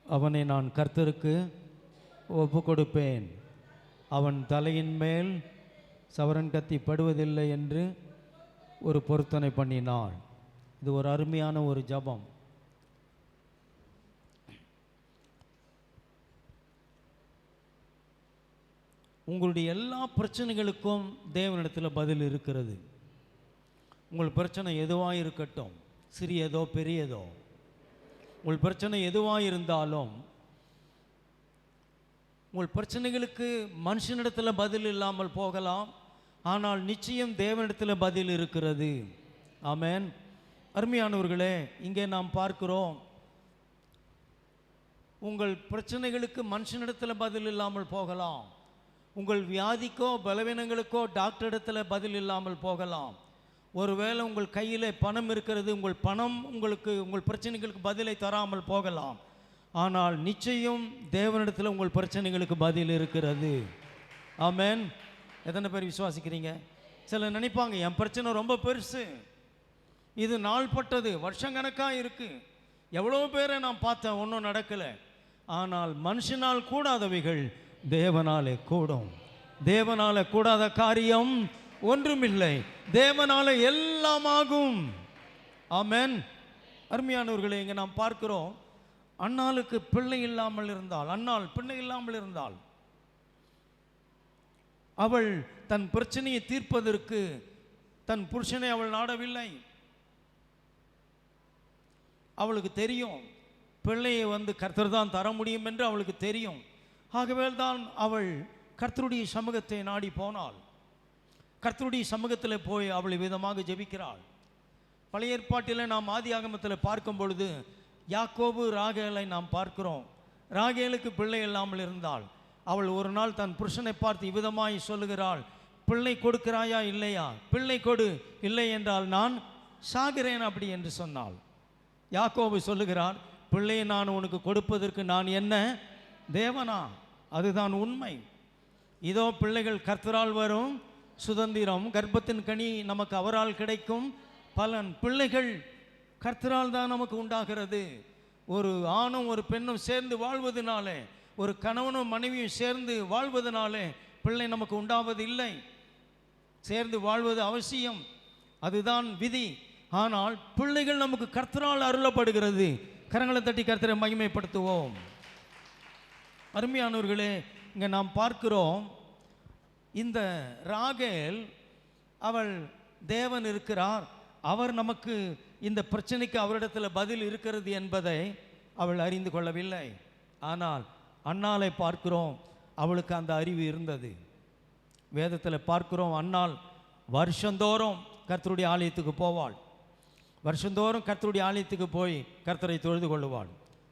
அவனை நான் கர்த்தருக்கு ஒப்பு கொடுப்பேன். அவன் தலையின் மேல் சவரன் கத்தி படுவதில்லை என்று ஒரு பொருத்தனை பண்ணினாள். இது ஒரு அருமையான ஒரு ஜபம். உங்களுடைய எல்லா பிரச்சனைகளுக்கும் தேவனிடத்தில் பதில் இருக்கிறது. உங்கள் பிரச்சனை எதுவாக இருக்கட்டும், சிறியதோ பெரியதோ, உங்கள் பிரச்சனை எதுவாக இருந்தாலும் உங்கள் பிரச்சனைகளுக்கு மனுஷனிடத்தில் பதில் இல்லாமல் போகலாம், ஆனால் நிச்சயம் தேவனிடத்தில் பதில் இருக்கிறது. ஆமென். அருமையானவர்களே, இங்கே நாம் பார்க்கிறோம், உங்கள் பிரச்சனைகளுக்கு மனுஷனிடத்தில் பதில் இல்லாமல் போகலாம், உங்கள் வியாதிக்கோ பலவீனங்களுக்கோ டாக்டரிடத்தில் பதில் இல்லாமல் போகலாம். ஒருவேளை உங்கள் கையில் பணம் இருக்கிறது, உங்கள் பணம் உங்களுக்கு உங்கள் பிரச்சனைகளுக்கு பதிலை தராமல் போகலாம், ஆனால் நிச்சயம் தேவனிடத்தில் உங்கள் பிரச்சனைகளுக்கு பதில் இருக்கிறது. ஆமென். எத்தனை பேர் விசுவாசிக்கிறீங்க? சிலர் நினைப்பாங்க, என் பிரச்சனை ரொம்ப பெருசு, இது நாள்பட்டது, வருஷக்கணக்காக இருக்குது, எவ்வளோ பேரை நான் பார்த்தேன், ஒன்றும் நடக்கலை. ஆனால் மனுஷனால் கூடாதவைகள் தேவனாலே கூடும். தேவனால கூடாத காரியம் ஒன்றுமில்லை, தேவனால எல்லாமாகும். ஆமென். அருமையானவர்களே, இங்கே நாம் பார்க்கிறோம், அன்னாளுக்கு பிள்ளை இல்லாமல் இருந்தால், அன்னாள் பிள்ளை இல்லாமல் இருந்தால், அவள் தன் பிரச்சனையை தீர்ப்பதற்கு தன் புருஷனை அவள் நாடவில்லை. அவளுக்கு தெரியும் பிள்ளையை கர்த்தர் தான் தர முடியும் என்று அவளுக்கு தெரியும். ஆகவே தான் அவள் கர்த்தருடைய சமூகத்தை நாடி போனாள். கர்த்தருடைய சமூகத்தில் போய் அவள் விதமாக ஜெபிக்கிறாள். பழைய ஏற்பாட்டில் நாம் ஆதியாகமத்தில் பார்க்கும் பொழுது யாக்கோபு ராகேலை நாம் பார்க்கிறோம். ராகேலுக்கு பிள்ளை இல்லாமல் இருந்தாள். அவள் ஒரு நாள் தன் புருஷனை பார்த்து இவ்விதமாய் சொல்லுகிறாள், பிள்ளை கொடுக்கிறாயா இல்லையா, பிள்ளை கொடு, இல்லை என்றால் நான் சாகிறேன் அப்படி என்று சொன்னாள். யாக்கோபு சொல்லுகிறார், பிள்ளையை நான் உனக்கு கொடுப்பதற்கு நான் என்ன தேவனா? அதுதான் உண்மை. இதோ பிள்ளைகள் கர்த்தரால் வரும் சுதந்திரம், கர்ப்பத்தின் கனி நமக்கு அவரால் கிடைக்கும் பலன். பிள்ளைகள் கர்த்தரால் தான் நமக்கு உண்டாகிறது. ஒரு ஆணும் ஒரு பெண்ணும் சேர்ந்து வாழ்வதனாலே, ஒரு கணவனும் மனைவியும் சேர்ந்து வாழ்வதனாலே பிள்ளை நமக்கு உண்டாவது இல்லை. சேர்ந்து வாழ்வது அவசியம், அதுதான் விதி. ஆனால் பிள்ளைகள் நமக்கு கர்த்தரால் அருளப்படுகிறது. கரங்களை தட்டி கர்த்தரை மகிமைப்படுத்துவோம். அருமையானவர்களே, இங்கே நாம் பார்க்கிறோம், இந்த ராகேல் அவள் தேவன் இருக்கிறார், அவர் நமக்கு இந்த பிரச்சனைக்கு அவரிடத்தில் பதில் இருக்கிறது என்பதை அவள் அறிந்து கொள்ளவில்லை. ஆனால் அன்னாளை பார்க்கிறோம், அவளுக்கு அந்த அறிவு இருந்தது. வேதத்தில் பார்க்கிறோம், அன்னாள் வருஷந்தோறும் கர்த்தருடைய ஆலயத்துக்கு போவாள். வருஷந்தோறும் கர்த்தருடைய ஆலயத்துக்கு போய் கர்த்தரை தொழுது கொள்ளுவாள்.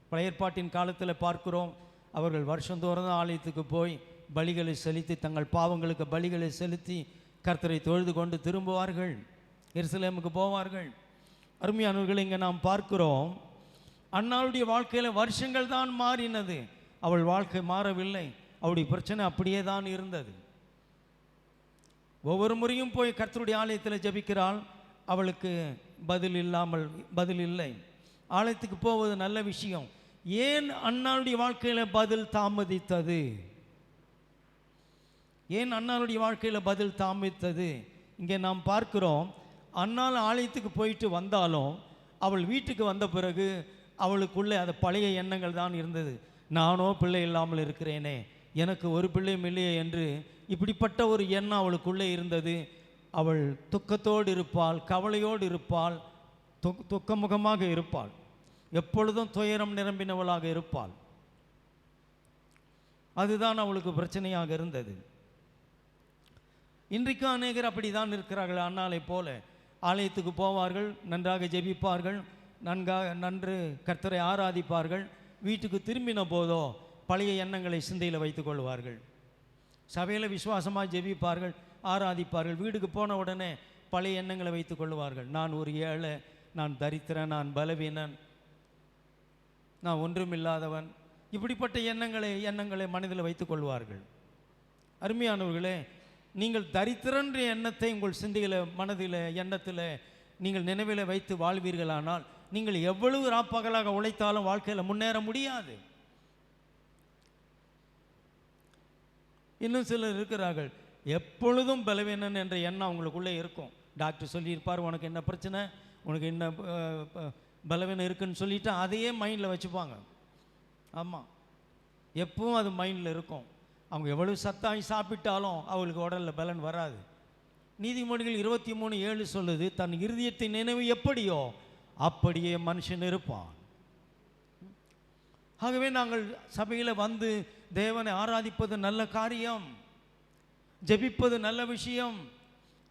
பழைய ஏற்பாட்டின் காலத்தில் பார்க்கிறோம், அவர்கள் வருஷந்தோறும் ஆலயத்துக்கு போய் பலிகளை செலுத்தி, தங்கள் பாவங்களுக்கு பலிகளை செலுத்தி கர்த்தரை தொழுது கொண்டு திரும்புவார்கள், எருசலேமுக்கு போவார்கள். அருமையானவர்களை, இங்கே நாம் பார்க்கிறோம், அன்னாளுடைய வாழ்க்கையில் வருஷங்கள் தான் மாறினது, அவள் வாழ்க்கை மாறவில்லை. அவளுடைய பிரச்சனை அப்படியே தான் இருந்தது. ஒவ்வொரு முறையும் போய் கர்த்தருடைய ஆலயத்தில் ஜெபிக்கிறாள், அவளுக்கு பதில் இல்லை. ஆலயத்துக்கு போவது நல்ல விஷயம். ஏன் அன்னாளுடைய வாழ்க்கையில் பதில் தாமதித்தது? ஏன் அன்னாளுடைய வாழ்க்கையில் பதில் தாமதித்தது? இங்கே நாம் பார்க்கிறோம், அன்னாள் ஆலயத்துக்கு போயிட்டு வந்தாலும் அவள் வீட்டுக்கு வந்த பிறகு அவளுக்குள்ளே அது பழைய எண்ணங்கள் தான் இருந்தது. நானோ பிள்ளை இல்லாமல் இருக்கிறேனே, எனக்கு ஒரு பிள்ளையும் இல்லையே என்று இப்படிப்பட்ட ஒரு எண்ணம் அவளுக்குள்ளே இருந்தது. அவள் துக்கத்தோடு இருப்பாள், கவலையோடு இருப்பாள், துக்கமுகமாக இருப்பாள், எப்பொழுதும் துயரம் நிரம்பினவளாக இருப்பாள். அதுதான் அவளுக்கு பிரச்சனையாக இருந்தது. இன்றைக்கு அநேகர் அப்படி தான் இருக்கிறார்கள். அன்னாலை போல ஆலயத்துக்கு போவார்கள், நன்றாக ஜெபிப்பார்கள், நன்று கர்த்தரை ஆராதிப்பார்கள். வீட்டுக்கு திரும்பின போதோ பழைய எண்ணங்களை சிந்தையில் வைத்துக் கொள்வார்கள். சபையில் விசுவாசமாக ஜெபிப்பார்கள், ஆராதிப்பார்கள். வீட்டுக்கு போன உடனே பழைய எண்ணங்களை வைத்துக் கொள்வார்கள். நான் ஒரு ஏழை, நான் தரித்திரன், நான் பலவீனன், நான் ஒன்றுமில்லாதவன், இப்படிப்பட்ட எண்ணங்களை மனதில் வைத்துக் கொள்வார்கள். அருமையானவர்களே, நீங்கள் தரித்திரன்ற எண்ணத்தை உங்கள் சிந்தையில், மனதில், எண்ணத்தில் நீங்கள் நினைவில் வைத்து வாழ்வீர்களானால் நீங்கள் எவ்வளவு ராப்பகலாக உழைத்தாலும் வாழ்க்கையில் முன்னேற முடியாது. இன்னும் சிலர் இருக்கிறார்கள், எப்பொழுதும் பலவீனன் என்ற எண்ணம் அவங்களுக்குள்ளே இருக்கும். டாக்டர் சொல்லியிருப்பார், உனக்கு என்ன பிரச்சனை, உனக்கு என்ன பலவீனம் இருக்குன்னு சொல்லிவிட்டு அதையே மைண்டில் வச்சுப்பாங்க. ஆமாம், எப்பவும் அது மைண்டில் இருக்கும். அவங்க எவ்வளவு சத்தாய் சாப்பிட்டாலும் அவங்களுக்கு உடலில் பலன் வராது. நீதிமொழிகள் 23:7 சொல்லுது, தன் இருதயத்தின் நினைவு எப்படியோ அப்படியே மனுஷன் இருப்பான். ஆகவே நாங்கள் சபையில் வந்து தேவனை ஆராதிப்பது நல்ல காரியம், ஜெபிப்பது நல்ல விஷயம்.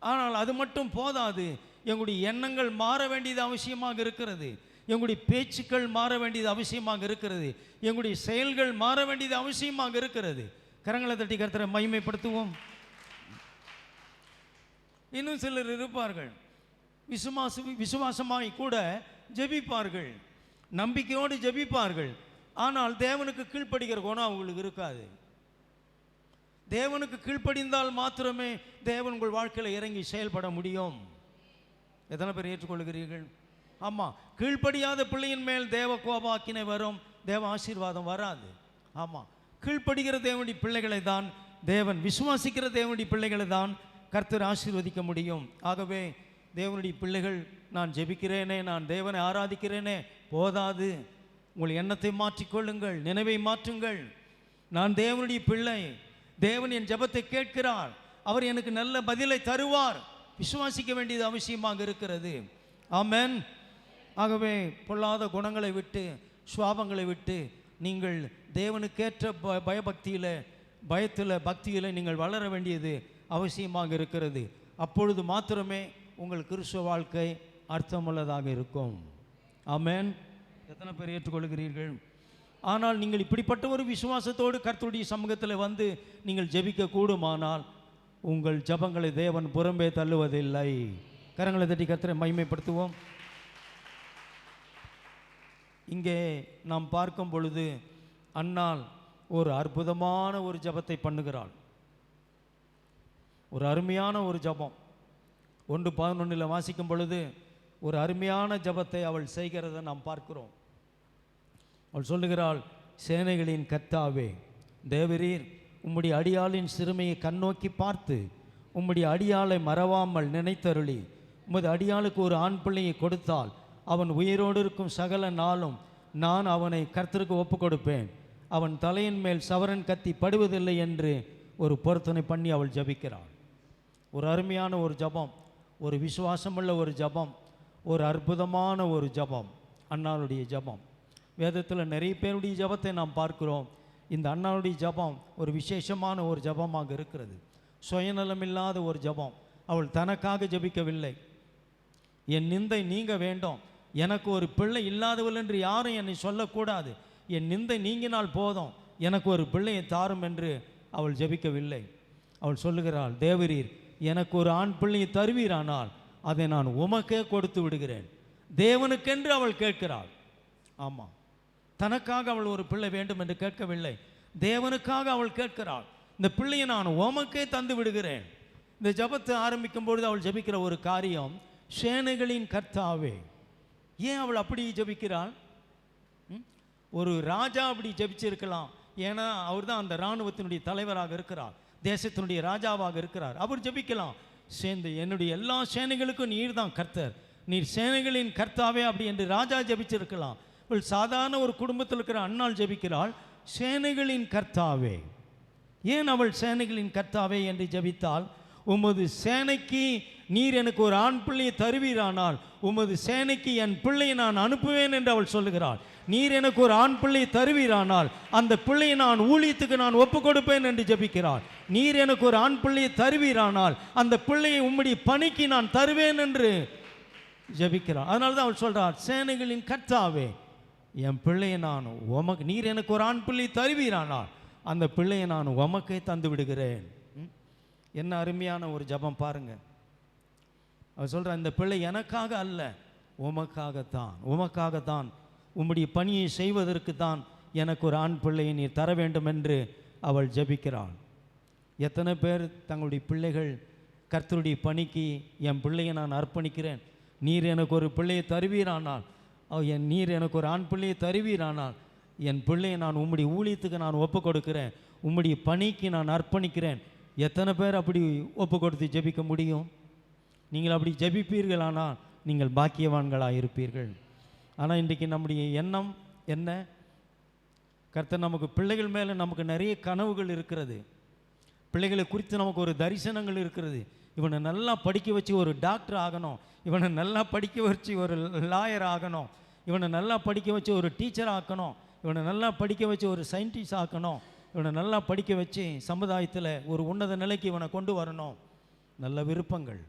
ஆனால் அது மட்டும் போதாது. எங்களுடைய எண்ணங்கள் மாற வேண்டியது அவசியமாக இருக்கிறது. எங்களுடைய பேச்சுக்கள் மாற வேண்டியது அவசியமாக இருக்கிறது. எங்களுடைய செயல்கள் மாற வேண்டியது அவசியமாக இருக்கிறது. கரங்களை தட்டி கர்த்தரை மகிமைப்படுத்துவோம். இன்னும் சிலர் இருப்பார்கள், விசுவாசமாய் கூட ஜெபிப்பார்கள், நம்பிக்கையோடு ஜெபிப்பார்கள். ஆனால் தேவனுக்கு கீழ்ப்படுகிற குணம் அவங்களுக்கு இருக்காது. தேவனுக்கு கீழ்ப்படிந்தால் மாத்திரமே தேவன் உங்கள் வாழ்க்கையில் இறங்கி செயல்பட முடியும். எத்தனை பேர் ஏற்றுக்கொள்கிறீர்கள்? ஆமாம், கீழ்ப்படியாத பிள்ளையின் மேல் தேவ கோபாக்கினை வரும், தேவ ஆசீர்வாதம் வராது. ஆமாம், கீழ்ப்படுகிற தேவனுடைய பிள்ளைகளை தான் தேவன், விசுவாசிக்கிற தேவனுடைய பிள்ளைகளை தான் கர்த்தர் ஆசீர்வதிக்க முடியும். ஆகவே தேவனுடைய பிள்ளைகள், நான் ஜெபிக்கிறேனே, நான் தேவனை ஆராதிக்கிறேனே போதாது. உங்கள் எண்ணத்தை மாற்றிக்கொள்ளுங்கள், நினைவை மாற்றுங்கள். நான் தேவனுடைய பிள்ளை, தேவன் என் ஜெபத்தை கேட்கிறார், அவர் எனக்கு நல்ல பதிலை தருவார். விசுவாசிக்க வேண்டியது அவசியமாக இருக்கிறது. ஆமென். ஆகவே பொல்லாத குணங்களை விட்டு, சுவாபங்களை விட்டு நீங்கள் தேவனுக்கேற்ற பயத்தில் பக்தியில் நீங்கள் வளர வேண்டியது அவசியமாக இருக்கிறது. அப்பொழுது மாத்திரமே உங்கள் கிறிஸ்துவ வாழ்க்கை அர்த்தமுள்ளதாக இருக்கும். ஆமென். எத்தனை பேர் ஏற்றுக்கொள்கிறீர்கள்? ஆனால் நீங்கள் இப்படிப்பட்ட ஒரு விசுவாசத்தோடு கர்த்தருடைய சமூகத்தில் வந்து நீங்கள் ஜெபிக்க கூடுமானால் உங்கள் ஜெபங்களை தேவன் புறம்பே தள்ளுவதில்லை. கரங்களை தட்டி கர்த்தரை மகிமைப்படுத்துவோம். இங்கே நாம் பார்க்கும் பொழுது அன்னாள் ஒரு அற்புதமான ஒரு ஜெபத்தை பண்ணுகிறாள். ஒரு அருமையான ஒரு ஜெபம். 1:11 வாசிக்கும் பொழுது ஒரு அருமையான ஜெபத்தை அவள் செய்கிறதை நாம் பார்க்கிறோம். அவள் சொல்லுகிறாள், சேனைகளின் கர்த்தாவே, தேவரீர் உம்முடைய அடியாளின் சிறுமையை கண்ணோக்கி பார்த்து உம்முடைய அடியாளை மறவாமல் நினைத்தருளி உமது அடியாளுக்கு ஒரு ஆண் பிள்ளையை கொடுத்தால் அவன் உயிரோடு இருக்கும் சகல நாளும் நான் அவனை கர்த்தருக்கு ஒப்பு கொடுப்பேன். அவன் தலையின் மேல் சவரன் கத்தி படுவதில்லை என்று ஒரு பொருத்தனை பண்ணி அவள் ஜபிக்கிறாள். ஒரு அருமையான ஒரு ஜபம், ஒரு விசுவாசமுள்ள ஒரு ஜபம், ஒரு அற்புதமான ஒரு ஜபம், அன்னாளுடைய ஜபம். வேதத்தில் நிறைய பேருடைய ஜபத்தை நாம் பார்க்கிறோம். இந்த அன்னாளுடைய ஜபம் ஒரு விசேஷமான ஒரு ஜபமாக இருக்கிறது. சுயநலமில்லாத ஒரு ஜபம். அவள் தனக்காக ஜபிக்கவில்லை. என் நிந்தை நீங்க வேண்டும், எனக்கு ஒரு பிள்ளை இல்லாதவள் என்று யாரும் என்னை சொல்லக்கூடாது, என் நிந்தை நீங்கினால் போதும், எனக்கு ஒரு பிள்ளையை தாரும் என்று அவள் ஜபிக்கவில்லை. அவள் சொல்லுகிறாள், தேவரீர் எனக்கு ஒரு ஆண் பிள்ளையை தருவீரானால் அதை நான் உமக்கே கொடுத்து விடுகிறேன். தேவனுக்கென்று அவள் கேட்கிறாள். ஆமாம், தனக்காக அவள் ஒரு பிள்ளை வேண்டும் என்று கேட்கவில்லை, தேவனுக்காக அவள் கேட்கிறாள். இந்த பிள்ளையை நான் உமக்கே தந்து விடுகிறேன். இந்த ஜபத்தை ஆரம்பிக்கும் பொழுது அவள் ஜபிக்கிற ஒரு காரியம், சேனைகளின் கர்த்தாவே. ஏன் அவள் அப்படி ஜபிக்கிறாள்? ஒரு ராஜா அப்படி ஜபிச்சிருக்கலாம். ஏன்னா அவர் தான் அந்த இராணுவத்தினுடைய தலைவராக இருக்கிறார், தேசத்தினுடைய ராஜாவாக இருக்கிறார். அவர் ஜபிக்கலாம், சேர்ந்து என்னுடைய எல்லா சேனைகளுக்கும் நீர் தான் கர்த்தர், நீர் சேனைகளின் கர்த்தாவே அப்படி என்று ராஜா ஜபிச்சிருக்கலாம். இவள் சாதாரண ஒரு குடும்பத்தில் இருக்கிற அன்னாள் ஜபிக்கிறாள், சேனைகளின் கர்த்தாவே. ஏன் அவள் சேனைகளின் கர்த்தாவே என்று ஜபித்தால், உமது சேனைக்கு நீர் எனக்கு ஒரு ஆண் பிள்ளையை தருவீரானால் உமது சேனைக்கு என் பிள்ளையை நான் அனுப்புவேன் என்று அவள் சொல்லுகிறாள். நீர் எனக்கு ஒரு ஆண் பிள்ளையை தருவீரானால் அந்த பிள்ளையை நான் ஊழியத்துக்கு நான் ஒப்பு கொடுப்பேன் என்று ஜபிக்கிறாள். நீர் எனக்கு ஒரு ஆண் பிள்ளையை தருவீரானால் அந்த பிள்ளையை உம்முடைய பணிக்கு நான் தருவேன் என்று ஜபிக்கிறாள். அதனால தான் அவள் சொல்கிறாள், சேனைகளின் கர்த்தாவே, என் பிள்ளையை நான் உமக்கு, நீர் எனக்கு ஒரு ஆண் பிள்ளை தருவீரானால் அந்த பிள்ளையை நான் உமக்கே தந்து விடுகிறேன். என்ன அருமையான ஒரு ஜபம் பாருங்க. அவர் சொல்கிறார், இந்த பிள்ளை எனக்காக அல்ல, உமக்காகத்தான், உமக்காகத்தான், உம்முடைய பணியை செய்வதற்கு தான் எனக்கு ஒரு ஆண் பிள்ளையை நீர் தர வேண்டும் என்று அவள் ஜபிக்கிறாள். எத்தனை பேர் தங்களுடைய பிள்ளைகள் கர்த்தருடைய பணிக்கு என் பிள்ளையை நான் அர்ப்பணிக்கிறேன், நீர் எனக்கு ஒரு பிள்ளையை தருவீரானால், நீர் எனக்கு ஒரு ஆண் பிள்ளையை தருவீரானால் என் பிள்ளையை நான் உம்முடைய ஊழியத்துக்கு நான் ஒப்பு கொடுக்கிறேன், உம்முடைய பணிக்கு நான் அர்ப்பணிக்கிறேன். எத்தனை பேர் அப்படி ஒப்பு கொடுத்து ஜெபிக்க முடியும்? நீங்கள் அப்படி ஜெபிப்பீர்களானால் நீங்கள் பாக்கியவான்களாக இருப்பீர்கள். ஆனால் இன்றைக்கி நம்முடைய எண்ணம் என்ன? கர்த்தர் நமக்கு பிள்ளைகள் மேலே நமக்கு நிறைய கனவுகள் இருக்கிறது, பிள்ளைகளை குறித்து நமக்கு ஒரு தரிசனங்கள் இருக்கிறது. இவனை நல்லா படிக்க வச்சு ஒரு டாக்டர் ஆகணும், இவனை நல்லா படிக்க வச்சு ஒரு லாயர் ஆகணும், இவனை நல்லா படிக்க வச்சு ஒரு டீச்சர் ஆக்கணும், இவனை நல்லா படிக்க வச்சு ஒரு சயின்டிஸ்ட் ஆக்கணும், இவனை நல்லா படிக்க வச்சு சமுதாயத்தில் ஒரு உன்னத நிலைக்கு இவனை கொண்டு வரணும். நல்ல விருப்பங்கள்,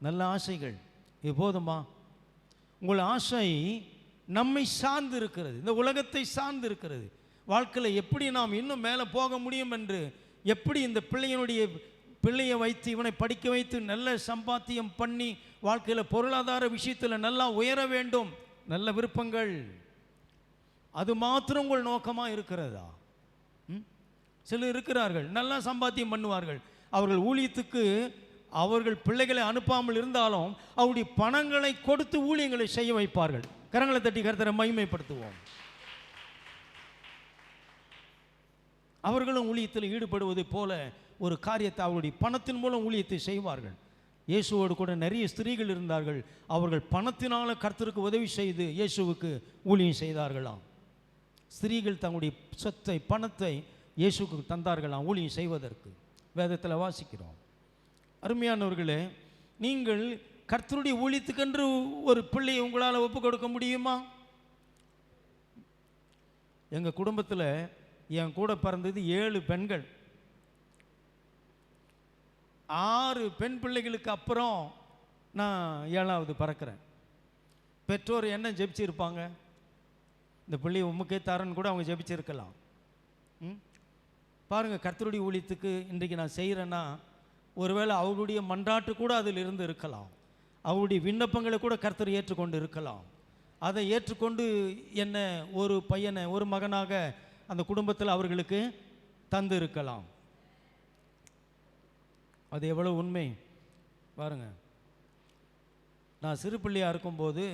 நல்ல ஆசைகள். இது போதுமா? உங்கள் ஆசை நம்மை சார்ந்து இருக்கிறது, இந்த உலகத்தை சார்ந்து இருக்கிறது. வாழ்க்கையில் எப்படி நாம் இன்னும் மேலே போக முடியும் என்று, எப்படி இந்த பிள்ளையை வைத்து இவனை படிக்க வைத்து நல்ல சம்பாத்தியம் பண்ணி வாழ்க்கையில் பொருளாதார விஷயத்தில் நல்லா உயர வேண்டும், நல்ல விருப்பங்கள். அது மாத்திரம் உங்கள் நோக்கமாக இருக்கிறதா? சிலர் இருக்கிறார்கள், நல்லா சம்பாத்தியம் பண்ணுவார்கள், அவர்கள் ஊழியத்துக்கு அவர்கள் பிள்ளைகளை அனுப்பாமல் இருந்தாலும் அவருடைய பணங்களை கொடுத்து ஊழியங்களை செய்ய வைப்பார்கள். கரங்களை தட்டி கர்த்தரை மகிமைப்படுத்துவோம். அவர்களும் ஊழியத்தில் ஈடுபடுவது போல ஒரு காரியத்தை அவருடைய பணத்தின் மூலம் ஊழியத்தை செய்வார்கள். இயேசுவோடு கூட நிறைய ஸ்திரீகள் இருந்தார்கள், அவர்கள் பணத்தினால் கர்த்தருக்கு உதவி செய்து இயேசுவுக்கு ஊழியம் செய்தார்களாம். ஸ்திரீகள் தங்களுடைய சொத்தை பணத்தை இயேசுக்கு தந்தார்களாம் ஊழியம் செய்வதற்கு. வேதத்தில் வாசிக்கிறோம். அருமையானவர்களே, நீங்கள் கர்த்தருடைய ஊழியத்துக்கென்று ஒரு பிள்ளையை உங்களால் ஒப்பு கொடுக்க முடியுமா? எங்கள் குடும்பத்தில் என் கூட பிறந்தது 7 பெண்கள். 6 பெண் பிள்ளைகளுக்கு அப்புறம் நான் 7வது பிறக்கிறேன். பெற்றோர் என்ன ஜெபிச்சிருப்பாங்க? இந்த பிள்ளையை உமக்கே தரன்னு கூட அவங்க ஜெபிச்சிருக்கலாம். பாருங்கள், கர்த்தருடைய ஊழியத்துக்கு இன்றைக்கு நான் செய்கிறேன்னா ஒருவேளை அவருடைய மன்றாட்டு கூட அதில் இருந்து இருக்கலாம், அவருடைய விண்ணப்பங்களை கூட கர்த்தர் ஏற்றுக்கொண்டு இருக்கலாம். அதை ஏற்றுக்கொண்டு என்ன ஒரு பையனை ஒரு மகனாக அந்த குடும்பத்தில் அவர்களுக்கு தந்து இருக்கலாம். அது எவ்வளோ உண்மை பாருங்கள். நான் சிறு பிள்ளையாக இருக்கும்போது,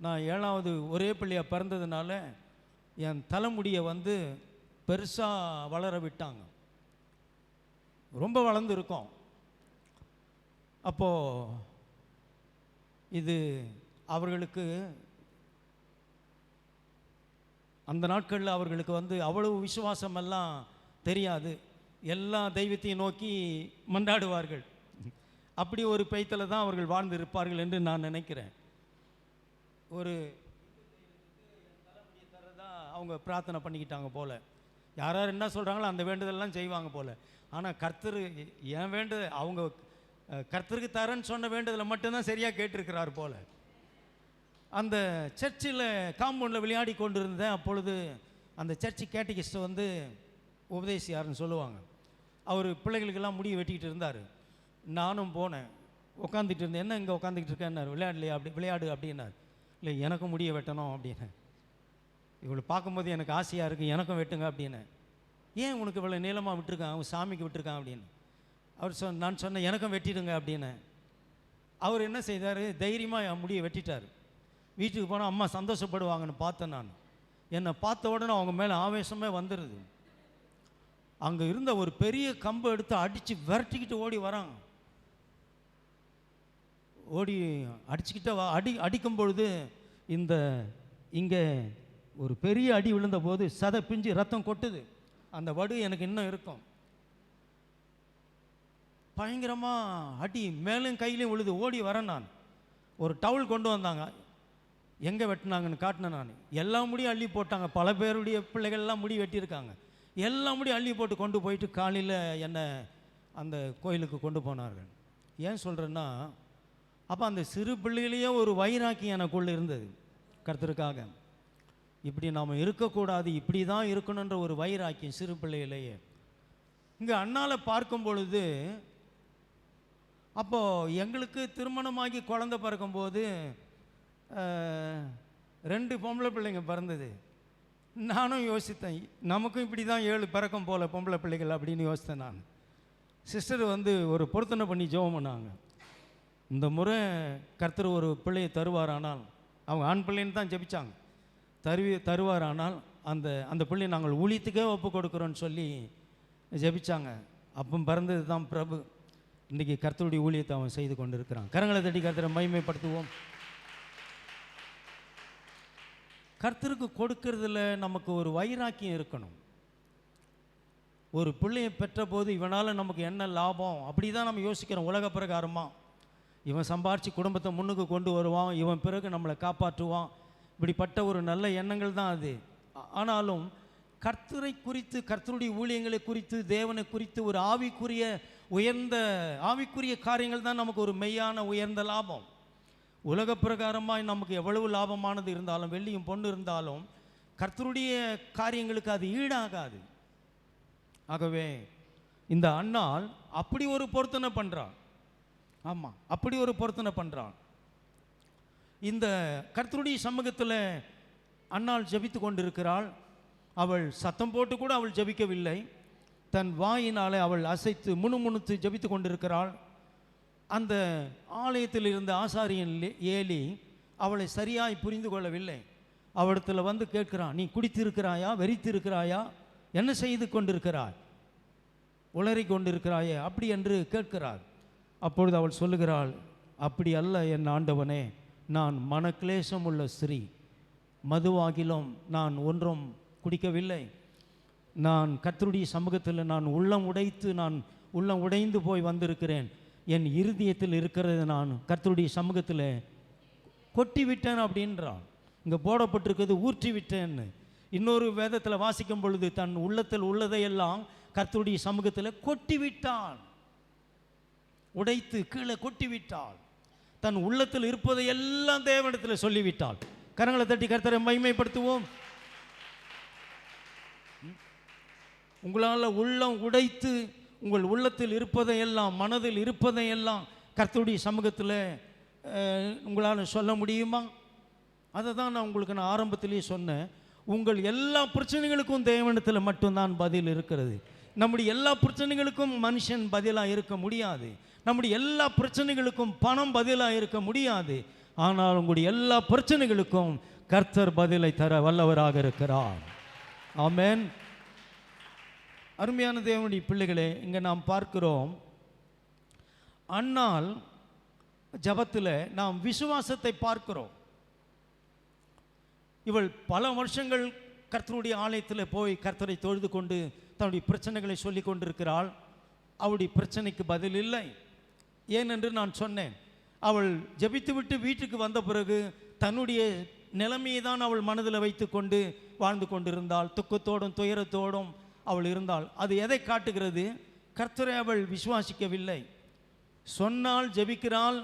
நான் 7வது ஒரே பிள்ளையாக பிறந்ததுனால என் தலைமுடியை பெருசாக வளர விட்டாங்க. ரொம்ப வளர்ந்து இருக்கும். அப்போது இது அவர்களுக்கு அந்த நாட்களில் அவர்களுக்கு அவ்வளவு விசுவாசமெல்லாம் தெரியாது, எல்லா தெய்வத்தையும் நோக்கி மன்றாடுவார்கள். அப்படி ஒரு பெய்த்தில் தான் அவர்கள் வாழ்ந்து இருப்பார்கள் என்று நான் நினைக்கிறேன். ஒரு தரதா அவங்க பிரார்த்தனை பண்ணிக்கிட்டாங்க போல், யார் என்ன சொல்கிறாங்களோ அந்த வேண்டுதலெல்லாம் செய்வாங்க போல். ஆனால் கர்த்தர் ஏன் அவங்க கர்த்தருக்கு தரேன்னு சொன்ன வேண்டுதலை மட்டும்தான் சரியாக கேட்டிருக்கிறார் போல். அந்த சர்ச்சில் காம்பவுண்டில் விளையாடி கொண்டு இருந்தேன். அப்பொழுது அந்த சர்ச்சு கேட்டகிஸ்ட் உபதேசியாருன்னு சொல்லுவாங்க, அவர் பிள்ளைகளுக்கெல்லாம் முடி வெட்டிக்கிட்டு இருந்தார். நானும் போனேன், உட்காந்துட்டு இருந்தேன். என்ன இங்கே உட்காந்துக்கிட்டு இருக்கேன்னாரு. விளையாடலையா? விளையாடு அப்படின்னார். இல்லை, எனக்கும் முடியை வெட்டணும் அப்படின்னு. இவளை பார்க்கும்போது எனக்கு ஆசையாக இருக்குது, எனக்கும் வெட்டுங்க அப்படின்னு. ஏன் உனக்கு இவ்வளோ நீளமாக விட்டுருக்கான்? அவன் சாமிக்கு விட்டுருக்கான் அப்படின்னு. அவர் நான் சொன்னேன், எனக்கும் வெட்டிடுங்க அப்படின்னு. அவர் என்ன செய்தார்? தைரியமாக என் முடியை வெட்டிட்டார். வீட்டுக்கு போனால் அம்மா சந்தோஷப்படுவாங்கன்னு பார்த்தேன் நான். என்னை பார்த்த உடனே அவங்க மேலே ஆவேசமே வந்துடுது. அங்கே இருந்த ஒரு பெரிய கம்பை எடுத்து அடித்து விரட்டிக்கிட்டு ஓடி வராங்க. ஓடி அடிச்சுக்கிட்ட அடிக்கும் பொழுது இங்கே ஒரு பெரிய அடி விழுந்த போது சதை பிஞ்சு ரத்தம் கொட்டுது. அந்த வடு எனக்கு இன்னும் இருக்கும். பயங்கரமாக அடி மேலும் கையிலையும் விழுது. ஓடி வரேன் நான். ஒரு டவுல் கொண்டு வந்தாங்க, எங்கே வெட்டினாங்கன்னு காட்டினேன் நான். எல்லா முடியும் அள்ளி போட்டாங்க. பல பேருடைய பிள்ளைகள்லாம் முடி வெட்டியிருக்காங்க. எல்லா முடியும் அள்ளி போட்டு கொண்டு போயிட்டு காலையில் என்னை அந்த கோயிலுக்கு கொண்டு போனார்கள். ஏன் சொல்கிறேன்னா, அப்போ அந்த சிறு பிள்ளையிலேயே ஒரு வைராக்கியம் எனக்குள்ளே இருந்தது கர்த்தருக்காக. இப்படி நாம் இருக்கக்கூடாது, இப்படி தான் இருக்கணுன்ற ஒரு வைராக்கியம் சிறு பிள்ளையிலேயே. இங்கே அண்ணால் பார்க்கும் பொழுது, அப்போது எங்களுக்கு திருமணமாகி குழந்தை பிறக்கும்போது 2 பொம்பளை பிள்ளைங்க பிறந்தது. நானும் யோசித்தேன், நமக்கும் இப்படி தான் 7 பிறக்கும் போல் பொம்பளை பிள்ளைகள் அப்படின்னு யோசித்தேன் நான். சிஸ்டர் ஒரு பொருத்தனை பண்ணி ஜெபம் பண்ணாங்க. இந்த முறை கர்த்தர் ஒரு பிள்ளையை தருவாரானால், அவங்க ஆண் பிள்ளைன்னு தான் ஜெபிச்சாங்க, தருவாரானால் அந்த அந்த பிள்ளையை நாங்கள் ஊழியத்துக்கே ஒப்பு கொடுக்குறோன்னு சொல்லி ஜெபிச்சாங்க. அப்போ பிறந்தது தான் பிரபு. இன்றைக்கி கர்த்தருடைய ஊழியத்தை அவன் செய்து கொண்டு இருக்கிறான். கரங்களை தட்டி கர்த்தரை மகிமைப்படுத்துவோம். கர்த்தருக்கு கொடுக்கறதுல நமக்கு ஒரு வைராக்கியம் இருக்கணும். ஒரு பிள்ளையை பெற்ற போது இவனால் நமக்கு என்ன லாபம் அப்படி தான் நம்ம யோசிக்கிறோம். உலக பிரகாரமாக இவன் சம்பாரித்து குடும்பத்தை முன்னுக்கு கொண்டு வருவான், இவன் பிறகு நம்மளை காப்பாற்றுவான், இப்படிப்பட்ட ஒரு நல்ல எண்ணங்கள் தான் அது. ஆனாலும் கர்த்தரை குறித்து, கர்த்தருடைய ஊழியங்களை குறித்து, தேவனை குறித்து ஒரு ஆவிக்குரிய காரியங்கள் தான் நமக்கு ஒரு மெய்யான உயர்ந்த லாபம். உலக பிரகாரமாக நமக்கு எவ்வளவு லாபமானது இருந்தாலும், வெள்ளியும் பொண்ணு இருந்தாலும், கர்த்தருடைய காரியங்களுக்கு அது ஈடாகாது. ஆகவே இந்த அன்னாள் அப்படி ஒரு பொருத்தனை பண்ணுறான். ஆமாம், அப்படி ஒரு பொருத்தனை பண்ணுறான். இந்த கர்த்தருடைய சமூகத்தில் அன்னாள் ஜெபித்து கொண்டிருக்கிறாள். அவள் சத்தம் போட்டு கூட அவள் ஜெபிக்கவில்லை. தன் வாயினாலே அவள் அசைத்து முணுமுணுத்து ஜெபித்து கொண்டிருக்கிறாள். அந்த ஆலயத்தில் இருந்த ஆசாரியன் ஏலி அவளை சரியாய் புரிந்து கொள்ளவில்லை. அவளிடத்தில் வந்து கேட்கிறான், நீ குடித்திருக்கிறாயா, வெறித்திருக்கிறாயா, என்ன செய்து கொண்டிருக்கிறாய், உளறி கொண்டிருக்கிறாயே அப்படி என்று கேட்கிறார். அப்பொழுது அவள் சொல்லுகிறாள், அப்படி அல்ல என் ஆண்டவனே, நான் மனக்லேசம் உள்ள ஸ்திரீ, மதுவாகிலும் நான் ஒன்றும் குடிக்கவில்லை. நான் கர்த்தருடைய சமூகத்தில் நான் உள்ளம் உடைந்து போய் வந்திருக்கிறேன். என் இருதயத்தில் இருக்கிறது நான் கர்த்தருடைய சமூகத்தில் கொட்டி விட்டேன் அப்படின்றான். இங்கே போடப்பட்டிருக்கிறது ஊற்றி விட்டேன்னு. இன்னொரு வேதத்தில் வாசிக்கும் பொழுது தன் உள்ளத்தில் உள்ளதையெல்லாம் கர்த்தருடைய சமூகத்தில் கொட்டி விட்டான், உடைத்து கீழே கொட்டி விட்டாள். தன் உள்ளத்தில் இருப்பதை எல்லாம் தேவனிடத்தில் சொல்லிவிட்டாள். கரங்களை தட்டி கர்த்தரை மகிமைப்படுத்துவோம். உங்களால் உள்ளம் உடைத்து உங்கள் உள்ளத்தில் இருப்பதையெல்லாம், மனதில் இருப்பதையெல்லாம் கர்த்தருடைய சமூகத்தில் உங்களால் சொல்ல முடியுமா? அதை தான் நான் ஆரம்பத்திலேயே சொன்னேன். உங்கள் எல்லா பிரச்சனைகளுக்கும் தேவனிடத்தில் மட்டும்தான் பதில் இருக்கிறது. நம்முடைய எல்லா பிரச்சனைகளுக்கும் மனுஷன் பதிலாக இருக்க முடியாது. நம்முடைய எல்லா பிரச்சனைகளுக்கும் பணம் பதிலாக இருக்க முடியாது. ஆனால் உங்களுடைய எல்லா பிரச்சனைகளுக்கும் கர்த்தர் பதிலை தர வல்லவராக இருக்கிறார். ஆமென். அருமையான தேவனுடைய பிள்ளைகளே, இங்கே நாம் பார்க்கிறோம், அன்னாள் ஜபத்தில் நாம் விசுவாசத்தை பார்க்கிறோம். இவள் பல வருஷங்கள் கர்த்தருடைய ஆலயத்தில் போய் கர்த்தரை தொழுது கொண்டு தன்னுடைய பிரச்சனைகளை சொல்லி கொண்டிருக்கிறாள். அவளுடைய பிரச்சனைக்கு பதில் இல்லை. ஏனென்று நான் சொன்னேன், அவள் ஜெபித்து விட்டு வீட்டுக்கு வந்த பிறகு தன்னுடைய நிலைமையை தான் அவள் மனதில் வைத்து கொண்டு வாழ்ந்து கொண்டிருந்தாள். துக்கத்தோடும் துயரத்தோடும் அவள் இருந்தாள். அது எதை காட்டுகிறது? கர்த்தரை அவள் விசுவாசிக்கவில்லை. சொன்னால் ஜெபிக்கிறாள்,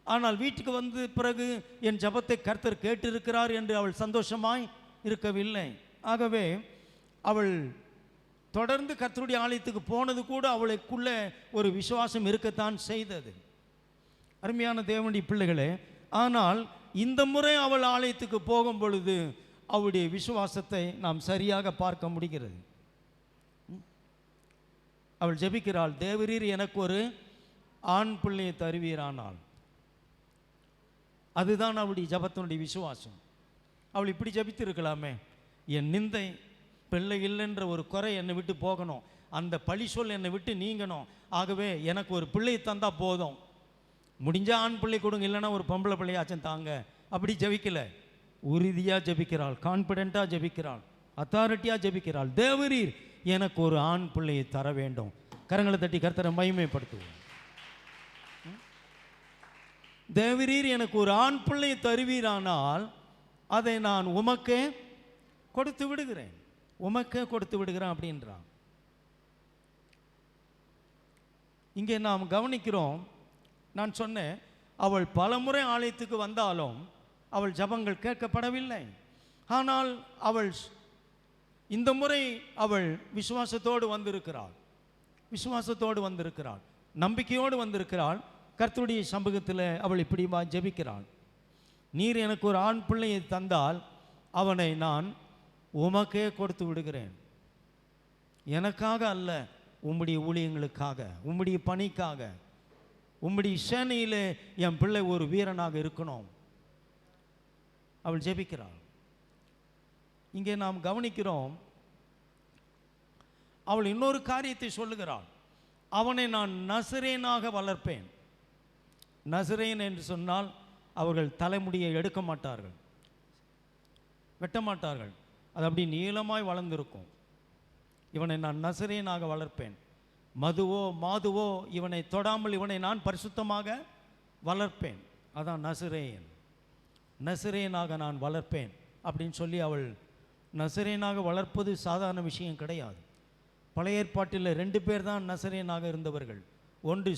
ஆனால் வீட்டுக்கு வந்து பிறகு என் ஜபத்தை கர்த்தர் கேட்டிருக்கிறார் என்று அவள் சந்தோஷமாய் இருக்கவில்லை. ஆகவே அவள் தொடர்ந்து கர்த்தருடைய ஆலயத்துக்கு போனது கூட அவளுக்குள்ளே ஒரு விசுவாசம் இருக்கத்தான் செய்தது. அருமையான தேவனுடைய பிள்ளைகளே, ஆனால் இந்த முறை அவள் ஆலயத்துக்கு போகும் பொழுது அவளுடைய விசுவாசத்தை நாம் சரியாக பார்க்க முடிகிறது. அவள் ஜெபிக்கிறாள், தேவரீர் எனக்கு ஒரு ஆண் பிள்ளையை தருவீரானால். அதுதான் அவளுடைய ஜபத்தினுடைய விசுவாசம். அவள் இப்படி ஜபித்து இருக்கலாமே, என் நிந்தை பிள்ளை இல்லைன்ற ஒரு குறை என்னை விட்டு போகணும், அந்த பழி சொல் என்னை விட்டு நீங்கணும், ஆகவே எனக்கு ஒரு பிள்ளை தந்தா போதும், முடிஞ்சால் ஆண் பிள்ளை கொடுங்க, இல்லைன்னா ஒரு பொம்பளை பிள்ளையாச்சும் தாங்க. அப்படி ஜபிக்கலை. உறுதியாக ஜபிக்கிறாள், கான்ஃபிடென்ட்டாக ஜபிக்கிறாள், அத்தாரிட்டியாக ஜபிக்கிறாள். தேவரீர் எனக்கு ஒரு ஆண் பிள்ளையை தர வேண்டும். கரங்களை தட்டி கர்த்தரை மகிமைப்படுத்துவோம். தேவரீர் எனக்கு ஒரு ஆண் பிள்ளையை தருவீரானால் அதை நான் உமக்கே கொடுத்து விடுகிறேன், உமக்கே கொடுத்து விடுகிறேன் அப்படின்றான். இங்கே நாம் கவனிக்கிறோம், நான் சொன்னேன், அவள் பலமுறை ஆலயத்துக்கு வந்தாலும் அவள் ஜபங்கள் கேட்கப்படவில்லை. ஆனால் அவள் இந்த முறை அவள் விசுவாசத்தோடு வந்திருக்கிறாள், விசுவாசத்தோடு வந்திருக்கிறாள், நம்பிக்கையோடு வந்திருக்கிறாள். கர்த்தருடைய சமூகத்தில் அவள் இப்படி ஜெபிக்கிறாள், நீர் எனக்கு ஒரு ஆண் பிள்ளையை தந்தால் அவனை நான் உமக்கே கொடுத்து விடுகிறேன், எனக்காக அல்ல, உம்முடைய ஊழியங்களுக்காக, உம்முடைய பணிக்காக, உம்முடைய சேனையிலே என் பிள்ளை ஒரு வீரனாக இருக்கணும். அவள் ஜெபிக்கிறாள். இங்கே நாம் கவனிக்கிறோம், அவள் இன்னொரு காரியத்தை சொல்லுகிறாள். அவனை நான் நசரேனாக வளர்ப்பேன். நசரேன் என்று சொன்னால் அவர்கள் தலைமுடியை எடுக்க மாட்டார்கள், வெட்ட மாட்டார்கள். அது அப்படி நீளமாய் வளர்ந்திருக்கும். இவனை நான் நசரேனாக வளர்ப்பேன். மதுவோ மாதுவோ இவனை தொடாமல் இவனை நான் பரிசுத்தமாக வளர்ப்பேன். அதான் நசரேன். நசரேனாக நான் வளர்ப்பேன் அப்படின்னு சொல்லி அவள் நசரேனாக வளர்ப்பது சாதாரண விஷயம் கிடையாது. பழைய ஏற்பாட்டில் 2 பேர் தான் நசரேனாக இருந்தவர்கள். ஒன்று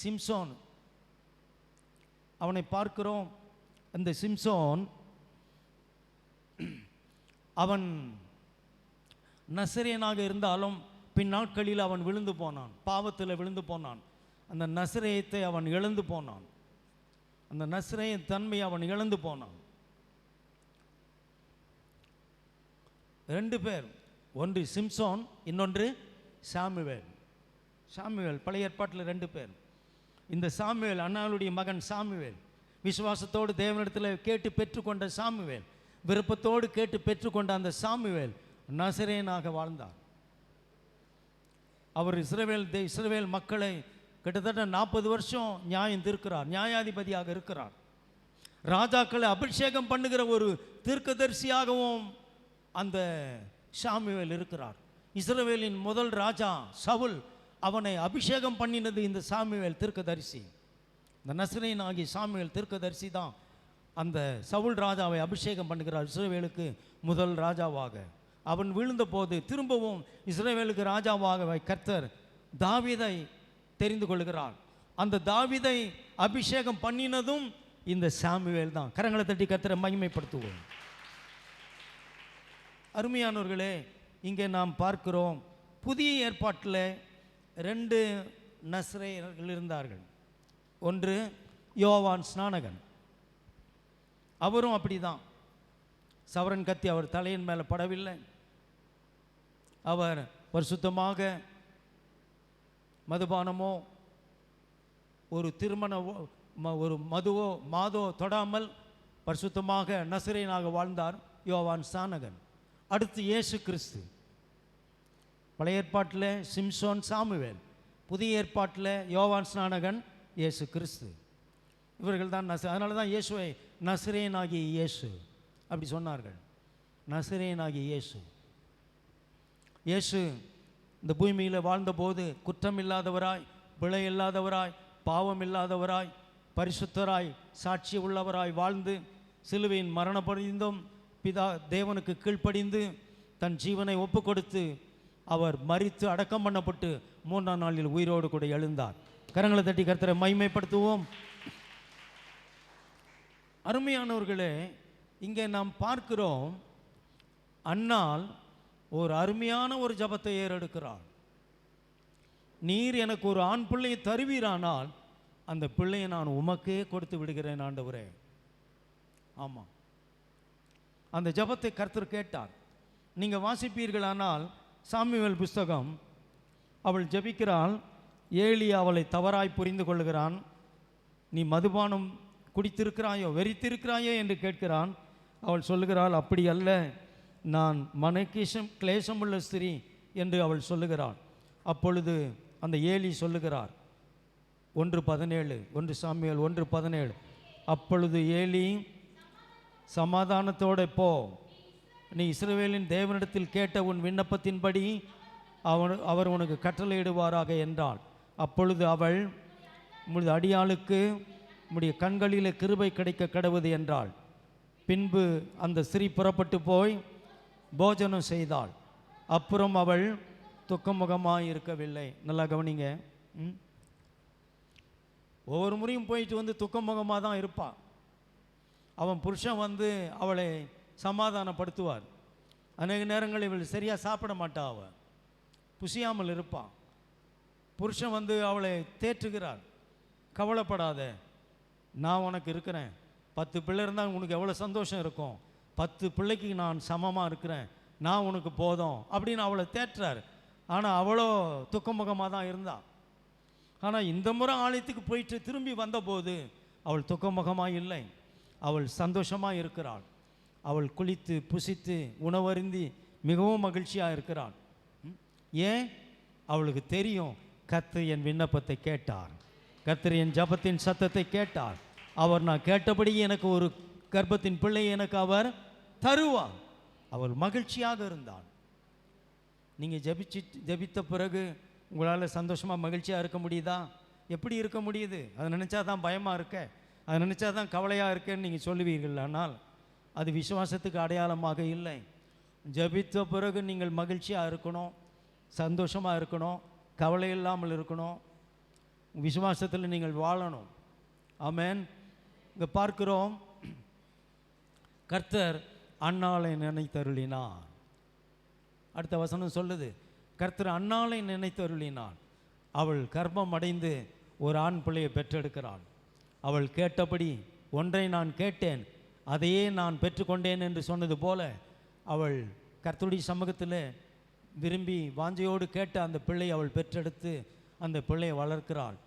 சிம்சோன் அவனை பார்க்கிறோம். அந்த சிம்சோன் அவன் நசரேனாக இருந்தாலும் பின் நாட்களில் அவன் விழுந்து போனான், பாவத்தில் விழுந்து போனான். அந்த நசரேயத்தை அவன் இழந்து போனான். அந்த நசரேய தன்மை அவன் இழந்து போனான். 2 பேர், ஒன்று சிம்சோன், இன்னொன்று சாமுவேல். பழைய ஏற்பாட்டில் 2 பேர். இந்த சாமுவேல், அன்னாளுடைய மகன் சாமுவேல், விசுவாசத்தோடு தேவனிடத்தில் கேட்டு பெற்றுக்கொண்ட சாமுவேல், விருப்பத்தோடு கேட்டு பெற்றுக்கொண்ட அந்த சாமுவேல் நசரேனாக வாழ்ந்தார். அவர் இஸ்ரவேல் மக்களை கிட்டத்தட்ட 40 வருஷம் நியாயம் தீர்க்கிறார், நியாயாதிபதியாக இருக்கிறார். ராஜாக்களை அபிஷேகம் பண்ணுகிற ஒரு தீர்க்கதரிசியாகவும் அந்த சாமுவேல் இருக்கிறார். இஸ்ரவேலின் முதல் ராஜா சவுல், அவனை அபிஷேகம் பண்ணினது இந்த சாமுவேல் தீர்க்கதரிசி. இந்த நசரேன் ஆகிய சாமுவேல் தீர்க்கதரிசி தான் அந்த சவுல் ராஜாவை அபிஷேகம் பண்ணுகிறார் இஸ்ரவேலுக்கு முதல் ராஜாவாக. அவன் விழுந்த போது திரும்பவும் இஸ்ரவேலுக்கு ராஜாவாக கர்த்தர் தாவீதை தெரிந்து கொள்கிறார். அந்த தாவீதை அபிஷேகம் பண்ணினதும் இந்த சாமுவேல் தான். கரங்களை தட்டி கர்த்தரை மகிமைப்படுத்துவோம். அருமையானவர்களே, இங்கே நாம் பார்க்கிறோம், புதிய ஏற்பாட்டில் 2 நசரேயர்கள் இருந்தார்கள். ஒன்று யோவான் ஸ்நானகன். அவரும் அப்படிதான். சவரன் கத்தி அவர் தலையின் மேலே படவில்லை. அவர் பரிசுத்தமாக மதுபானமோ ஒரு ஒரு மதுவோ மாதோ தொடாமல் பரிசுத்தமாக நசரேனாக வாழ்ந்தார் யோவான் ஸ்நானகன். அடுத்து இயேசு கிறிஸ்து. பழைய ஏற்பாட்டில் சிம்சோன் சாமுவேல், புதிய ஏற்பாட்டில் யோவான் ஸ்நானகன் இயேசு கிறிஸ்து. இவர்கள் தான் அதனால தான் இயேசுவை நசரேனாகிய இயேசு அப்படி சொன்னார்கள். நசரேனாகிய இயேசு இந்த பூமியில் வாழ்ந்தபோது குற்றம் இல்லாதவராய், பிழை இல்லாதவராய், பாவம் இல்லாதவராய், பரிசுத்தராய், சாட்சி உள்ளவராய் வாழ்ந்து சிலுவையின் மரணப்படிந்தும் பிதா தேவனுக்கு கீழ்ப்படிந்து தன் ஜீவனை ஒப்பு கொடுத்து அவர் மரித்து அடக்கம் பண்ணப்பட்டு 3ஆம் நாளில் உயிரோடு கூட எழுந்தார். கரங்களை தட்டி கர்த்தரை மகிமைப்படுத்துவோம். அருமையானவர்களே, இங்கே நாம் பார்க்கிறோம், அன்னாள் ஒரு அருமையான ஒரு ஜபத்தை ஏறெடுக்கிறாள். நீர் எனக்கு ஒரு ஆண் பிள்ளையை தருவீரானால் அந்த பிள்ளையை நான் உமக்கே கொடுத்து விடுகிறேன் ஆண்டவரே. ஆமாம், அந்த ஜபத்தை கர்த்தர் கேட்டார். நீங்கள் வாசிப்பீர்களானால் சாமுவேல் புஸ்தகம், அவள் ஜபிக்கிறாள். ஏலி அவளை தவறாய் புரிந்து கொள்கிறான். நீ மதுபானம் குடித்திருக்கிறாயோ, வெறித்திருக்கிறாயோ என்று கேட்கிறான். அவள் சொல்லுகிறாள், அப்படி அல்ல, நான் கிளேசமுள்ள ஸ்திரீ என்று அவள் சொல்லுகிறாள். அப்பொழுது அந்த ஏலி சொல்லுகிறார், 1:17, 1 சாமுவேல் 1:17, அப்பொழுது ஏலி, சமாதானத்தோடு போ, நீ இஸ்ரவேலின் தேவனிடத்தில் கேட்ட உன் விண்ணப்பத்தின்படி அவர் உனக்கு கட்டளையிடுவாராக என்றாள். அப்பொழுது அவள், உமது அடியாளுக்கு உம்முடைய கண்களிலே கிருபை கிடைக்க கடவுது என்றாள். பின்பு அந்த ஸ்திரீ புறப்பட்டு போய் போஜனம் செய்தாள். அப்புறம் அவள் துக்கமுகமாக இருக்கவில்லை. நல்லா கவனிங்க. ஒவ்வொரு முறையும் போயிட்டு துக்கமுகமாக தான் இருப்பாள். அவன் புருஷன் அவளை சமாதானப்படுத்துவார். அநேக நேரங்களில் இவள் சரியாக சாப்பிட மாட்டா, அவள் புசியாமல் இருப்பாள். புருஷன் அவளை தேற்றுகிறார், கவலைப்படாத, நான் உனக்கு இருக்கிறேன். 10 பிள்ளை இருந்தால் உனக்கு எவ்வளோ சந்தோஷம் இருக்கும், 10 பிள்ளைக்கு நான் சமமாக இருக்கிறேன், நான் உனக்கு போதும் அப்படின்னு அவளை தேற்றுறார். ஆனால் அவளோ துக்கமுகமாக தான் இருந்தாள். ஆனால் இந்த முறை ஆலயத்துக்கு போயிட்டு திரும்பி வந்தபோது அவள் துக்கமுகமாக இல்லை, அவள் சந்தோஷமாக இருக்கிறாள். அவள் குளித்து புசித்து உணவருந்தி மிகவும் மகிழ்ச்சியாக இருக்கிறாள். ஏன்? அவளுக்கு தெரியும், கர்த்தர் என் விண்ணப்பத்தை கேட்டார், கர்த்தர் என் ஜெபத்தின் சத்தத்தை கேட்டார், அவர் நான் கேட்டபடி எனக்கு ஒரு கர்ப்பத்தின் பிள்ளை எனக்கு அவர் தருவார். அவள் மகிழ்ச்சியாக இருந்தாள். நீங்கள் ஜெபித்த பிறகு உங்களால் சந்தோஷமாக மகிழ்ச்சியாக இருக்க முடியுதா? எப்படி இருக்க முடியுது? அதை நினச்சா தான் பயமாக இருக்க, அதை நினச்சா தான் கவலையாக இருக்கேன்னு நீங்கள் சொல்லுவீர்கள். ஆனால் அது விசுவாசத்துக்கு அடையாளமாக இல்லை. ஜெபித்த பிறகு நீங்கள் மகிழ்ச்சியாக இருக்கணும், சந்தோஷமாக இருக்கணும், கவலை இல்லாமல் இருக்கணும், விசுவாசத்தில் நீங்கள் வாழணும். ஆமென். இங்கே பார்க்கிறோம், கர்த்தர் அன்னாளை நினைத்தருளினார். அடுத்த வசனம் சொல்லுது, கர்த்தர் அன்னாளை நினைத்தருளினார். அவள் கர்ப்பம் அடைந்து ஒரு ஆண் பிள்ளையை பெற்றெடுக்கிறாள். அவள் கேட்டபடி ஒன்றை நான் கேட்டேன், அதையே நான் பெற்றுக்கொண்டேன் என்று சொன்னது போல அவள் கர்த்தருடைய சமூகத்தில் விரும்பி வாஞ்சையோடு கேட்ட அந்த பிள்ளை அவள் பெற்றெடுத்து அந்த பிள்ளையை வளர்க்கிறாள்.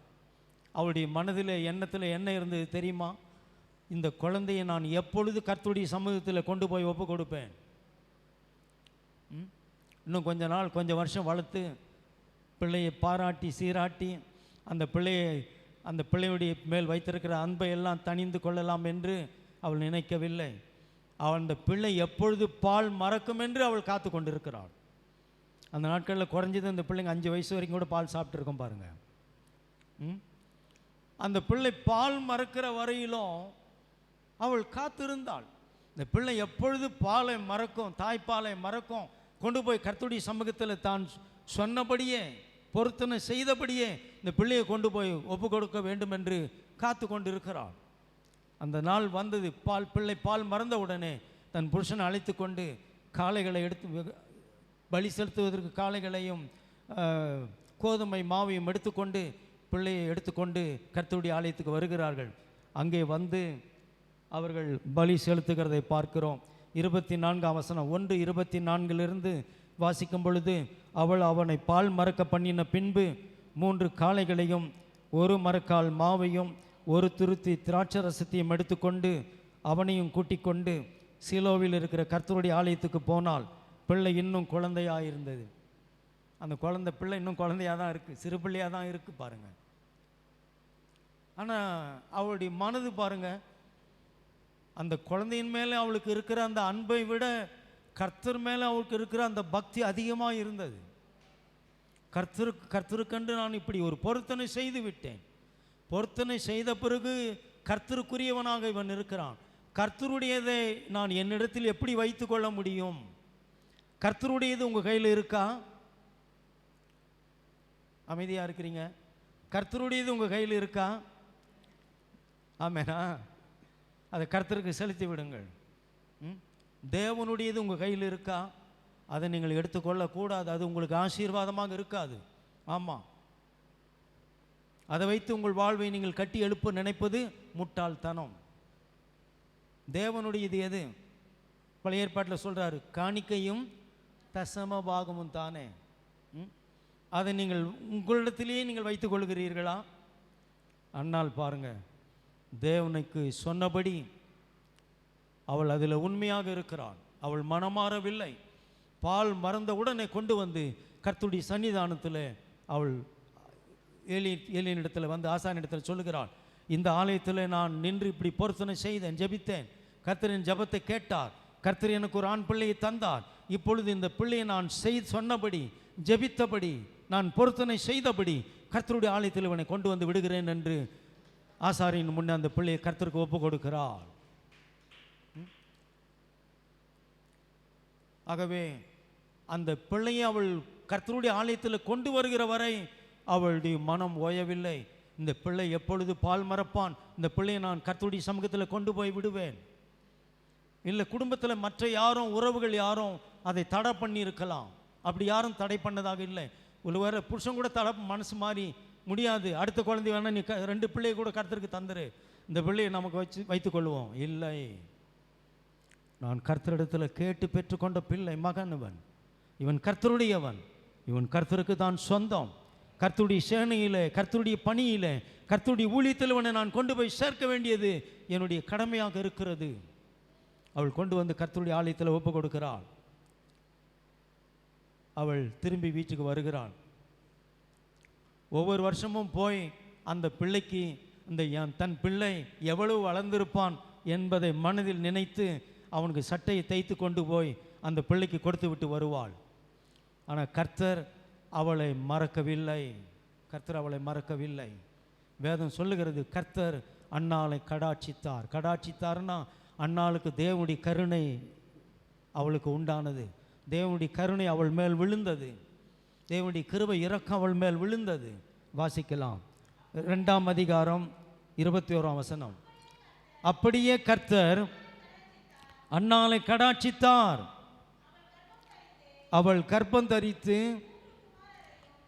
அவளுடைய மனதில் எண்ணத்தில் என்ன இருந்தது தெரியுமா? இந்த குழந்தையை நான் எப்பொழுது கர்த்தருடைய சமூகத்தில் கொண்டு போய் ஒப்பு கொடுப்பேன், இன்னும் கொஞ்ச நாள் கொஞ்சம் வருஷம் வளர்த்து பிள்ளையை பாராட்டி சீராட்டி அந்த பிள்ளையுடைய மேல் வைத்திருக்கிற அன்பை எல்லாம் தணிந்து கொள்ளலாம் என்று அவள் நினைக்கவில்லை. அவள் அந்த பிள்ளை எப்பொழுது பால் மறக்கும் என்று அவள் காத்து கொண்டிருக்கிறாள். அந்த நாட்களில் குறைஞ்சது அந்த பிள்ளைங்க 5 வயசு வரைக்கும் கூட பால் சாப்பிட்ருக்கோம் பாருங்கள். அந்த பிள்ளை பால் மறக்கிற வரையிலும் அவள் காத்திருந்தாள். இந்த பிள்ளை எப்பொழுது பாலை மறக்கும், தாய்ப்பாலை மறக்கும், கொண்டு போய் கர்த்தருடைய சமூகத்தில் தான் சொன்னபடியே பொருத்தனை செய்தபடியே இந்த பிள்ளையை கொண்டு போய் ஒப்பு கொடுக்க வேண்டும் என்று காத்து கொண்டு இருக்கிறாள். அந்த நாள் வந்தது. பிள்ளை பால் மறந்த உடனே தன் புருஷனை அழைத்து கொண்டு காளைகளை எடுத்து பலி செலுத்துவதற்கு காளைகளையும் கோதுமை மாவையும் எடுத்துக்கொண்டு பிள்ளையை எடுத்துக்கொண்டு கர்த்தருடைய ஆலயத்துக்கு வருகிறார்கள். அங்கே வந்து அவர்கள் பலி செலுத்துகிறதை பார்க்கிறோம். 24ஆம் வசனம் 1:24 வாசிக்கும் பொழுது, அவள் அவனை பால் மறக்க பண்ணின பின்பு 3 காளைகளையும் 1 மரக்கால் மாவையும் 1 துருத்தி திராட்சரசத்தையும் எடுத்துக்கொண்டு அவனையும் கூட்டிக் கொண்டு சீலோவில் இருக்கிற கர்த்தருடைய ஆலயத்துக்கு போனால் பிள்ளை இன்னும் குழந்தையாக இருந்தது. அந்த பிள்ளை இன்னும் குழந்தையாக தான் இருக்குது, சிறு பிள்ளையாக தான் இருக்குது பாருங்கள். ஆனால் அவளுடைய மனது பாருங்கள், அந்த குழந்தையின் மேலே அவளுக்கு இருக்கிற அந்த அன்பை விட கர்த்தர் மேலே அவளுக்கு இருக்கிற அந்த பக்தி அதிகமாக இருந்தது. கர்த்தருக்கென்று நான் இப்படி ஒரு பொருத்தனை செய்து விட்டேன், பொருத்தனை செய்த பிறகு கர்த்தருக்குரியவனாக இவன் இருக்கிறான், கர்த்தருடையதை நான் என்னிடத்தில் எப்படி வைத்து கொள்ள முடியும்? கர்த்தருடையது உங்கள் கையில் இருக்கா? அமைதியாக இருக்கிறீங்க. கர்த்தருடையது உங்கள் கையில் இருக்கா? ஆமேனா? அதை கர்த்தருக்கு செலுத்தி விடுங்கள். தேவனுடையது உங்கள் கையில் இருக்கா? அதை நீங்கள் எடுத்துக்கொள்ளக்கூடாது, அது உங்களுக்கு ஆசீர்வாதமாக இருக்காது. ஆமாம், அதை வைத்து உங்கள் வாழ்வை நீங்கள் கட்டி எழுப்ப நினைப்பது முட்டாள்தனம். தேவனுடையது எது? பழைய ஏற்பாட்டில் சொல்கிறாரு, காணிக்கையும் தசம பாகமும் தானே. அதை நீங்கள் உங்களிடத்திலேயே நீங்கள் வைத்துக் கொள்கிறீர்களா? அன்னால் பாருங்கள், தேவனுக்கு சொன்னபடி அவள் அதில் உண்மையாக இருக்கிறாள். அவள் மனமாறவில்லை. பால் மறந்த உடனே கொண்டு வந்து கர்த்தருடைய சன்னிதானத்தில் அவள் ஏலியினிடத்தில் வந்து ஆசானிடத்தில் சொல்லுகிறாள், இந்த ஆலயத்தில் நான் நின்று இப்படி பொருத்தனை செய்தேன், ஜெபித்தேன், கர்த்தரின் ஜெபத்தை கேட்டார், கர்த்தர் எனக்கு ஒரு ஆண் பிள்ளையை தந்தார், இப்பொழுது இந்த பிள்ளையை நான் சொன்னபடி ஜெபித்தபடி நான் பொருத்தனை செய்தபடி கர்த்தருடைய ஆலயத்தில் இவனை கொண்டு வந்து விடுகிறேன் என்று ஆசாரியின் முன்னே அந்த பிள்ளையை கர்த்தருக்கு ஒப்பு கொடுக்கிறாள். ஆகவே அந்த பிள்ளையை அவள் கர்த்தருடைய ஆலயத்தில் கொண்டு வருகிற வரை அவளுடைய மனம் ஓயவில்லை. இந்த பிள்ளை எப்பொழுது பால் மறப்பான், இந்த பிள்ளையை நான் கர்த்தருடைய சமூகத்தில் கொண்டு போய் விடுவேன். இல்லை, குடும்பத்தில் மற்ற யாரும் உறவுகள் யாரும் அதை தடை பண்ணி இருக்கலாம், அப்படி யாரும் தடை பண்ணதாக இல்லை. ஒரு வேறு புருஷன் கூட தடை மனசு மாறி முடியாது, அடுத்த குழந்தை வேணா நீ 2 பிள்ளையை கூட கர்த்தருக்கு தந்துரு, இந்த பிள்ளையை நமக்கு வைத்துக்கொள்வோம். இல்லை, நான் கர்த்தரிடத்தில் கேட்டு பெற்றுக்கொண்ட பிள்ளை மகன் இவன் கர்த்தருடையவன், இவன் கர்த்தருக்கு தான் சொந்தம். கர்த்தருடைய சேனையில், கர்த்தருடைய பணியில், கர்த்தருடைய ஊழியத்தில் இவனை நான் கொண்டு போய் சேர்க்க வேண்டியது என்னுடைய கடமையாக இருக்கிறது. அவள் கொண்டு வந்து கர்த்தருடைய ஆலயத்தில் ஒப்பு கொடுக்கிறாள். அவள் திரும்பி வீட்டுக்கு வருகிறாள். ஒவ்வொரு வருஷமும் போய் அந்த பிள்ளைக்கு தன் பிள்ளை எவ்வளவு வளர்ந்திருப்பான் என்பதை மனதில் நினைத்து அவனுக்கு சட்டையை தைத்து கொண்டு போய் அந்த பிள்ளைக்கு கொடுத்து விட்டு வருவாள். ஆனால் கர்த்தர் அவளை மறக்கவில்லை. கர்த்தர் அவளை மறக்கவில்லை. வேதம் சொல்லுகிறது, கர்த்தர் அன்னாளை கடாட்சித்தார். கடாட்சித்தார்னா அன்னாளுக்கு தேவனுடைய கருணை அவளுக்கு உண்டானது. தேவனுடைய கருணை அவள் மேல் விழுந்தது. தேவனுடைய கிருபை இரக்கம் அவள் மேல் விழுந்தது. வாசிக்கலாம், 2ஆம் அதிகாரம் 21ஆம் வசனம். அப்படியே கர்த்தர் அன்னாளை கடாட்சித்தார். அவள் கர்ப்பம் தரித்து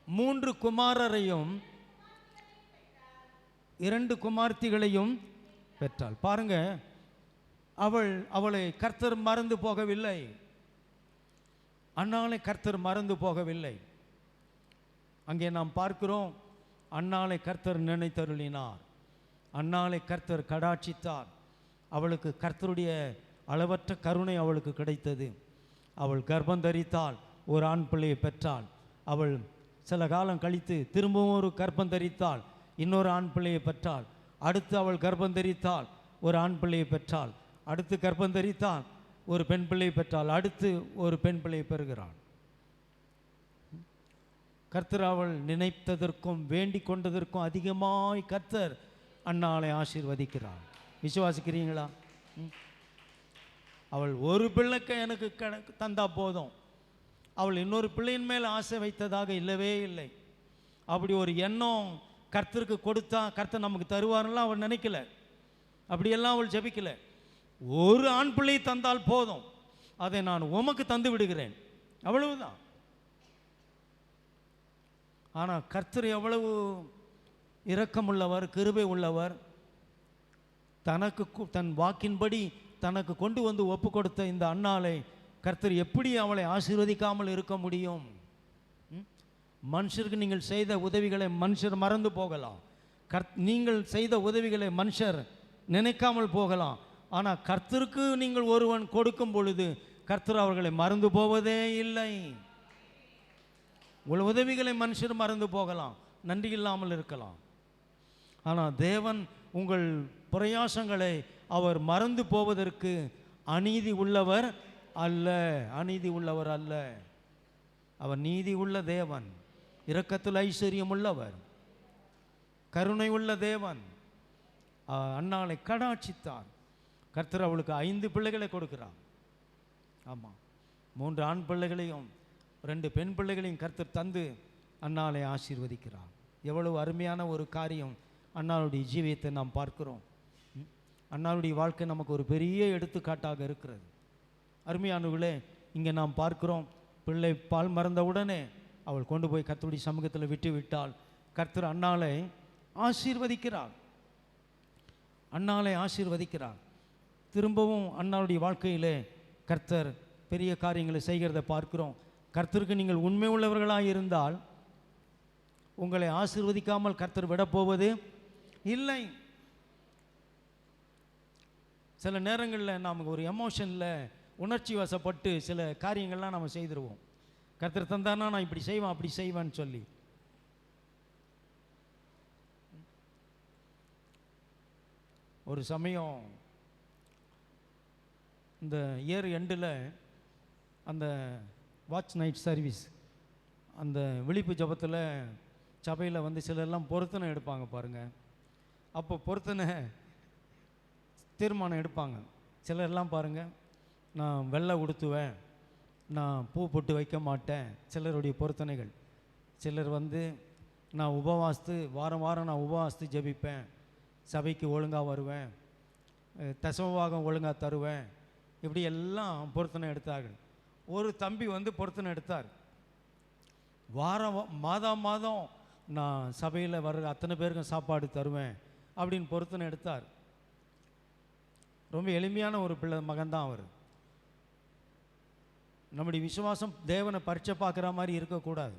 3 குமாரரையும் 2 குமார்த்திகளையும் பெற்றாள். பாருங்க, அவளை கர்த்தர் மறந்து போகவில்லை. அன்னாளை கர்த்தர் மறந்து போகவில்லை. அங்கே நாம் பார்க்கிறோம், அன்னாளை கர்த்தர் நினைத்தருளினார். அன்னாளை கர்த்தர் கடாட்சித்தார். அவளுக்கு கர்த்தருடைய அளவற்ற கருணை அவளுக்கு கிடைத்தது. அவள் கர்ப்பம் தரித்தாள், ஒரு ஆண் பிள்ளையை பெற்றாள். அவள் சில காலம் கழித்து திரும்பவும் ஒரு கர்ப்பம் தரித்தாள், இன்னொரு ஆண் பிள்ளையை பெற்றாள். அடுத்து அவள் கர்ப்பம் தரித்தாள், ஒரு ஆண் பிள்ளையை பெற்றாள். அடுத்து கர்ப்பம் தரித்தாள், ஒரு பெண் பிள்ளையை பெற்றாள். அடுத்து ஒரு பெண் பிள்ளையை பெறுகிறாள். கர்த்தர் அவள் நினைத்ததற்கும் வேண்டிக் கொண்டதற்கும் அதிகமாய் கர்த்தர் அன்னாளை ஆசீர்வதிக்கிறாள். விசுவாசிக்கிறீங்களா? அவள் ஒரு பிள்ளைக்கு எனக்கு தந்தா போதும், அவள் இன்னொரு பிள்ளையின் மேல் ஆசை வைத்ததாக இல்லவே இல்லை. அப்படி ஒரு எண்ணம் கர்த்தருக்கு கொடுத்தா கர்த்தர் நமக்கு தருவார்லாம் அவள் நினைக்கல. அப்படியெல்லாம் அவள் ஜெபிக்கல. ஒரு ஆண் பிள்ளை தந்தால் போதும், அதை நான் உமக்கு தந்து விடுகிறேன், அவ்வளவுதான். ஆனால் கர்த்தர் எவ்வளவு இரக்கமுள்ளவர், கிருபை உள்ளவர். தன் வாக்கின்படி தனக்கு கொண்டு வந்து ஒப்பு கொடுத்த இந்த அன்னாளை கர்த்தர் எப்படி அவளை ஆசீர்வதிக்காமல் இருக்க முடியும்? மனுஷருக்கு நீங்கள் செய்த உதவிகளை மனுஷர் மறந்து போகலாம். நீங்கள் செய்த உதவிகளை மனுஷர் நினைக்காமல் போகலாம். ஆனால் கர்த்தருக்கு நீங்கள் ஒருவன் கொடுக்கும் பொழுது கர்த்தர் அவர்களை மறந்து போவதே இல்லை. உங்கள் உதவிகளை மனுஷர் மறந்து போகலாம், நன்றி இல்லாமல் இருக்கலாம். ஆனால் தேவன் உங்கள் பிரயாசங்களை அவர் மறந்து போவதற்கு அநீதி உள்ளவர் அல்ல. அநீதி உள்ளவர் அல்ல. அவர் நீதி உள்ள தேவன், இரக்கத்தில் ஐஸ்வர்யம் உள்ளவர், கருணை உள்ள தேவன். அன்னாளை கடாட்சித்தார். கர்த்தர் அவளுக்கு 5 பிள்ளைகளை கொடுக்கிறார். ஆமாம், 3 ஆண் பிள்ளைகளையும் 2 பெண் பிள்ளைகளையும் கர்த்தர் தந்து அன்னாளை ஆசீர்வதிக்கிறார். எவ்வளவு அருமையான ஒரு காரியம் அன்னாளுடைய ஜீவியத்தை நாம் பார்க்கிறோம். அன்னாளுடைய வாழ்க்கை நமக்கு ஒரு பெரிய எடுத்துக்காட்டாக இருக்கிறது. அருமையானவர்களே, இங்கே நாம் பார்க்கிறோம், பிள்ளை பால் மறந்தவுடனே அவள் கொண்டு போய் கர்த்தருடைய சமூகத்தில் விட்டு விட்டாள். கர்த்தர் அன்னாளை ஆசீர்வதிக்கிறார். அன்னாளை ஆசீர்வதிக்கிறார். திரும்பவும் அன்னாளுடைய வாழ்க்கையிலே கர்த்தர் பெரிய காரியங்களை செய்கிறத பார்க்கிறோம். கர்த்தருக்கு நீங்கள் உண்மை உள்ளவர்களாக இருந்தால் உங்களை ஆசீர்வதிக்காமல் கர்த்தர் விடப்போவது இல்லை. சில நேரங்களில் நமக்கு ஒரு எமோஷனில் உணர்ச்சி வசப்பட்டு சில காரியங்கள்லாம் நம்ம செய்திருவோம். கர்த்தர் தந்தானா நான் இப்படி செய்வேன் அப்படி செய்வேன்னு சொல்லி. ஒரு சமயம் இந்த இயர் எண்டில் அந்த வாட்ச் நைட் சர்வீஸ், அந்த விழிப்பு ஜபத்தில் சபையில் வந்து சிலர்லாம் பொருத்தனை எடுப்பாங்க பாருங்கள். அப்போ பொருத்தனை தீர்மானம் எடுப்பாங்க. சிலர்லாம் பாருங்கள், நான் வெள்ளை உடுத்துவேன், நான் பூ போட்டு வைக்க மாட்டேன், சிலருடைய பொருத்தனைகள். சிலர் வந்து நான் உபவாசித்து வாரம் வாரம் நான் உபவாசித்து ஜெபிப்பேன், சபைக்கு ஒழுங்காக வருவேன், தசமபாகம் ஒழுங்காக தருவேன், இப்படி எல்லாம் பொருத்தனை எடுத்தார்கள். ஒரு தம்பி வந்து பொருத்தனை எடுத்தார். மாதம் மாதம் நான் சபையில் வர்ற அத்தனை பேருக்கும் சாப்பாடு தருவேன் அப்படின்னு பொருத்தனை எடுத்தார். ரொம்ப எளிமையான ஒரு மகன்தான் அவர். நம்முடைய விசுவாசம் தேவனை பரீட்சை பார்க்குற மாதிரி இருக்கக்கூடாது.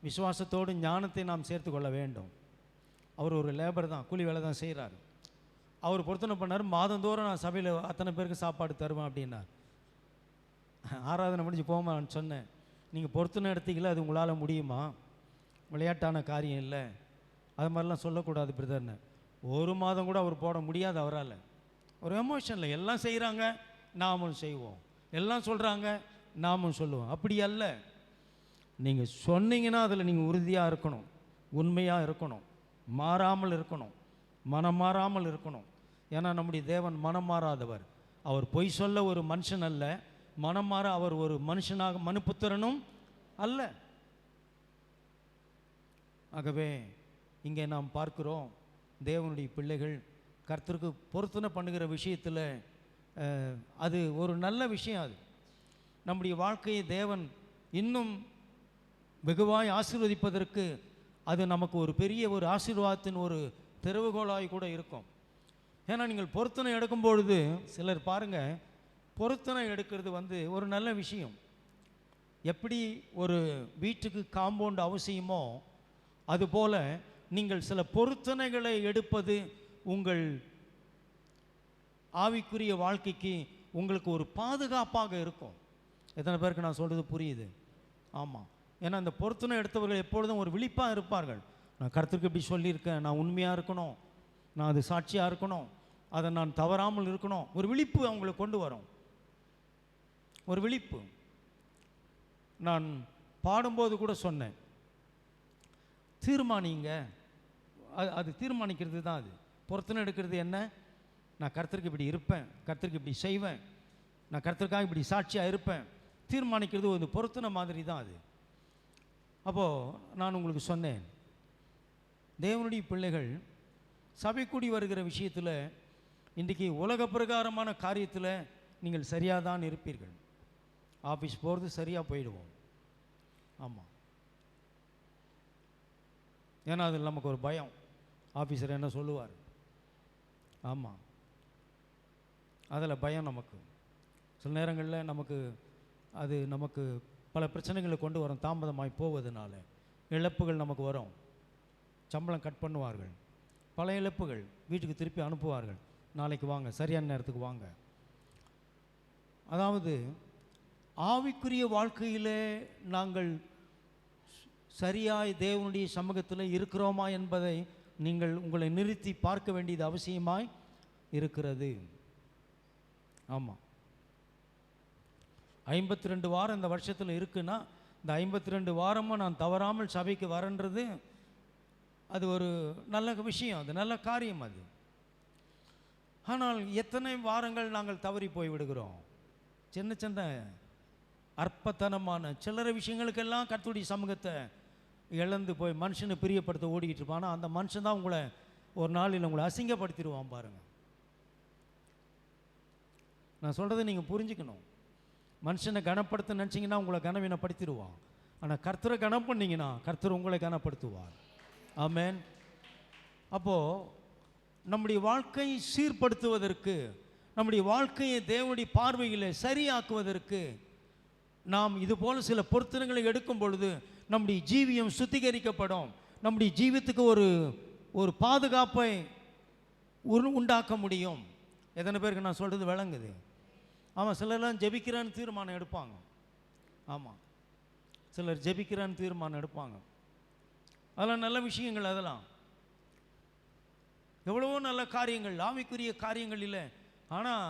விசுவாசத்தோடு ஞானத்தை நாம் சேர்த்து கொள்ள வேண்டும். அவர் ஒரு லேபர் தான், கூலி வேலை தான் செய்கிறார். அவர் பொருத்தனை பண்ணார், மாதந்தோறும் நான் சபையில் அத்தனை பேருக்கு சாப்பாடு தருவேன் அப்படின்னார். ஆராதனை முடிஞ்சு போமா நான் சொன்னேன், நீங்கள் பொருத்தனை எடுத்தீங்களா, அது உங்களால் முடியுமா? விளையாட்டான காரியம் இல்லை, அது மாதிரிலாம் சொல்லக்கூடாது பிரதர்னு. ஒரு மாதம் கூட அவர் போட முடியாது அவரால். ஒரு எமோஷனில் எல்லாம் செய்கிறாங்க, நாமும் செய்வோம், எல்லாம் சொல்கிறாங்க, நாமும் சொல்லுவோம். அப்படி அல்ல. நீங்கள் சொன்னீங்கன்னா அதில் நீங்கள் உறுதியாக இருக்கணும், உண்மையாக இருக்கணும், மாறாமல் இருக்கணும், மனம் மாறாமல் இருக்கணும். ஏன்னா நம்முடைய தேவன் மனம் மாறாதவர். அவர் பொய் சொல்ல ஒரு மனுஷன் அல்ல, மனம் மாற அவர் ஒரு மனுஷனாக மனுப்புத்திரனும் அல்ல. ஆகவே இங்கே நாம் பார்க்கிறோம், தேவனுடைய பிள்ளைகள் கர்த்தருக்கு பொருத்தனை பண்ணுகிற விஷயத்தில் அது ஒரு நல்ல விஷயம். அது நம்முடைய வாழ்க்கையை தேவன் இன்னும் வெகுவாய் ஆசீர்வதிப்பதற்கு அது நமக்கு ஒரு பெரிய ஒரு ஆசீர்வாதத்தின் ஒரு திறவுகோலாய் கூட இருக்கும். ஏன்னா நீங்கள் பொருத்தனை எடுக்கும் பொழுது சிலர் பாருங்கள், பொருத்தனை எடுக்கிறது ஒரு நல்ல விஷயம். எப்படி ஒரு வீட்டுக்கு காம்பவுண்ட் அவசியமோ அதுபோல் நீங்கள் சில பொருத்தனைகளை எடுப்பது உங்கள் ஆவிக்குரிய வாழ்க்கைக்கு உங்களுக்கு ஒரு பாதுகாப்பாக இருக்கும். எத்தனை பேருக்கு நான் சொல்கிறது புரியுது? ஆமாம். ஏன்னா அந்த பொருத்தனை எடுத்தவர்கள் எப்பொழுதும் ஒரு விழிப்பாக இருப்பார்கள். நான் கர்த்தருக்கு இப்படி சொல்லியிருக்கேன், நான் உண்மையாக இருக்கணும், நான் அது சாட்சியாக இருக்கணும், அதை நான் தவறாமல் இருக்கணும். ஒரு விழிப்பு அவங்களை கொண்டு வரும், ஒரு விழிப்பு. நான் பாடும்போது கூட சொன்னேன், தீர்மானிங்க. அது தீர்மானிக்கிறது தான். அது பொருத்தனை எடுக்கிறது என்ன? நான் கர்த்தருக்கு இப்படி இருப்பேன், கர்த்தருக்கு இப்படி செய்வேன், நான் கர்த்தருக்காக இப்படி சாட்சியாக இருப்பேன். தீர்மானிக்கிறது ஒரு பொருத்தனை மாதிரி தான் அது. அப்போது நான் உங்களுக்கு சொன்னேன், தேவனுடைய பிள்ளைகள் சபை கூடி வருகிற விஷயத்தில் இன்றைக்கி உலக பிரகாரமான காரியத்தில் நீங்கள் சரியாக தான் இருப்பீர்கள். ஆஃபீஸ் போகிறது சரியாக போயிடுவோம். ஆமாம். ஏன்னா அதில் நமக்கு ஒரு பயம், ஆஃபீஸர் என்ன சொல்லுவார். ஆமாம், அதில் பயம் நமக்கு. சில நேரங்களில் நமக்கு பல பிரச்சனைகளை கொண்டு வரும். தாமதமாய் போவதனால இழப்புகள் நமக்கு வரும். சம்பளம் கட் பண்ணுவார்கள், பல இழப்புகள், வீட்டுக்கு திருப்பி அனுப்புவார்கள். நாளைக்கு வாங்க, சரியான நேரத்துக்கு வாங்க. அதாவது ஆவிக்குரிய வாழ்க்கையிலே நாங்கள் சரியாய் தேவனுடைய சமூகத்தில் இருக்கிறோமா என்பதை நீங்கள் உங்களை நிறுத்தி பார்க்க வேண்டியது அவசியமாய் இருக்கிறது. ஆமாம், 52 வாரம் இந்த வருஷத்தில் இருக்குன்னா இந்த 52 வாரமும் நான் தவறாமல் சபைக்கு வரன்றது அது ஒரு நல்ல விஷயம், அது நல்ல காரியம் அது. ஆனால் எத்தனை வாரங்கள் நாங்கள் தவறி போய்விடுகிறோம். சின்ன சின்ன அற்பத்தனமான சில்லறை விஷயங்களுக்கெல்லாம் கர்த்தருடைய சமூகத்தை இழந்து போய் மனுஷனை பிரியப்படுத்த ஓடிக்கிட்டு இருப்பான். ஆனால் அந்த மனுஷன் தான் உங்களை ஒரு நாளில் உங்களை அசிங்கப்படுத்திடுவான். பாருங்கள், நான் சொல்கிறத நீங்கள் புரிஞ்சுக்கணும். மனுஷனை கனப்படுத்த நினச்சிங்கன்னா உங்களை கனவீனப்படுத்திடுவான். ஆனால் கர்த்தரை கனம் பண்ணிங்கன்னா கர்த்தர் உங்களை கனப்படுத்துவார். ஆமென். அப்போது நம்முடைய வாழ்க்கையை சீர்படுத்துவதற்கு, நம்முடைய வாழ்க்கையை தேவனுடைய பார்வையில் சரியாக்குவதற்கு நாம் இதுபோல் சில பொருத்தனைகளை எடுக்கும் பொழுது நம்முடைய ஜீவியம் சுத்திகரிக்கப்படும். நம்முடைய ஜீவியத்துக்கு ஒரு பாதுகாப்பை உண்டாக்க முடியும். எத்தனை பேருக்கு நான் சொல்கிறது விளங்குது? ஆமாம், சிலர்லாம் ஜெபிக்கிறான்னு தீர்மானம் எடுப்பாங்க. ஆமாம், சிலர் ஜெபிக்கிறான்னு தீர்மானம் எடுப்பாங்க. அதெல்லாம் நல்ல விஷயங்கள். அதெல்லாம் எவ்வளவோ நல்ல காரியங்கள், ஆவிக்குரிய காரியங்கள் இல்லை. ஆனால்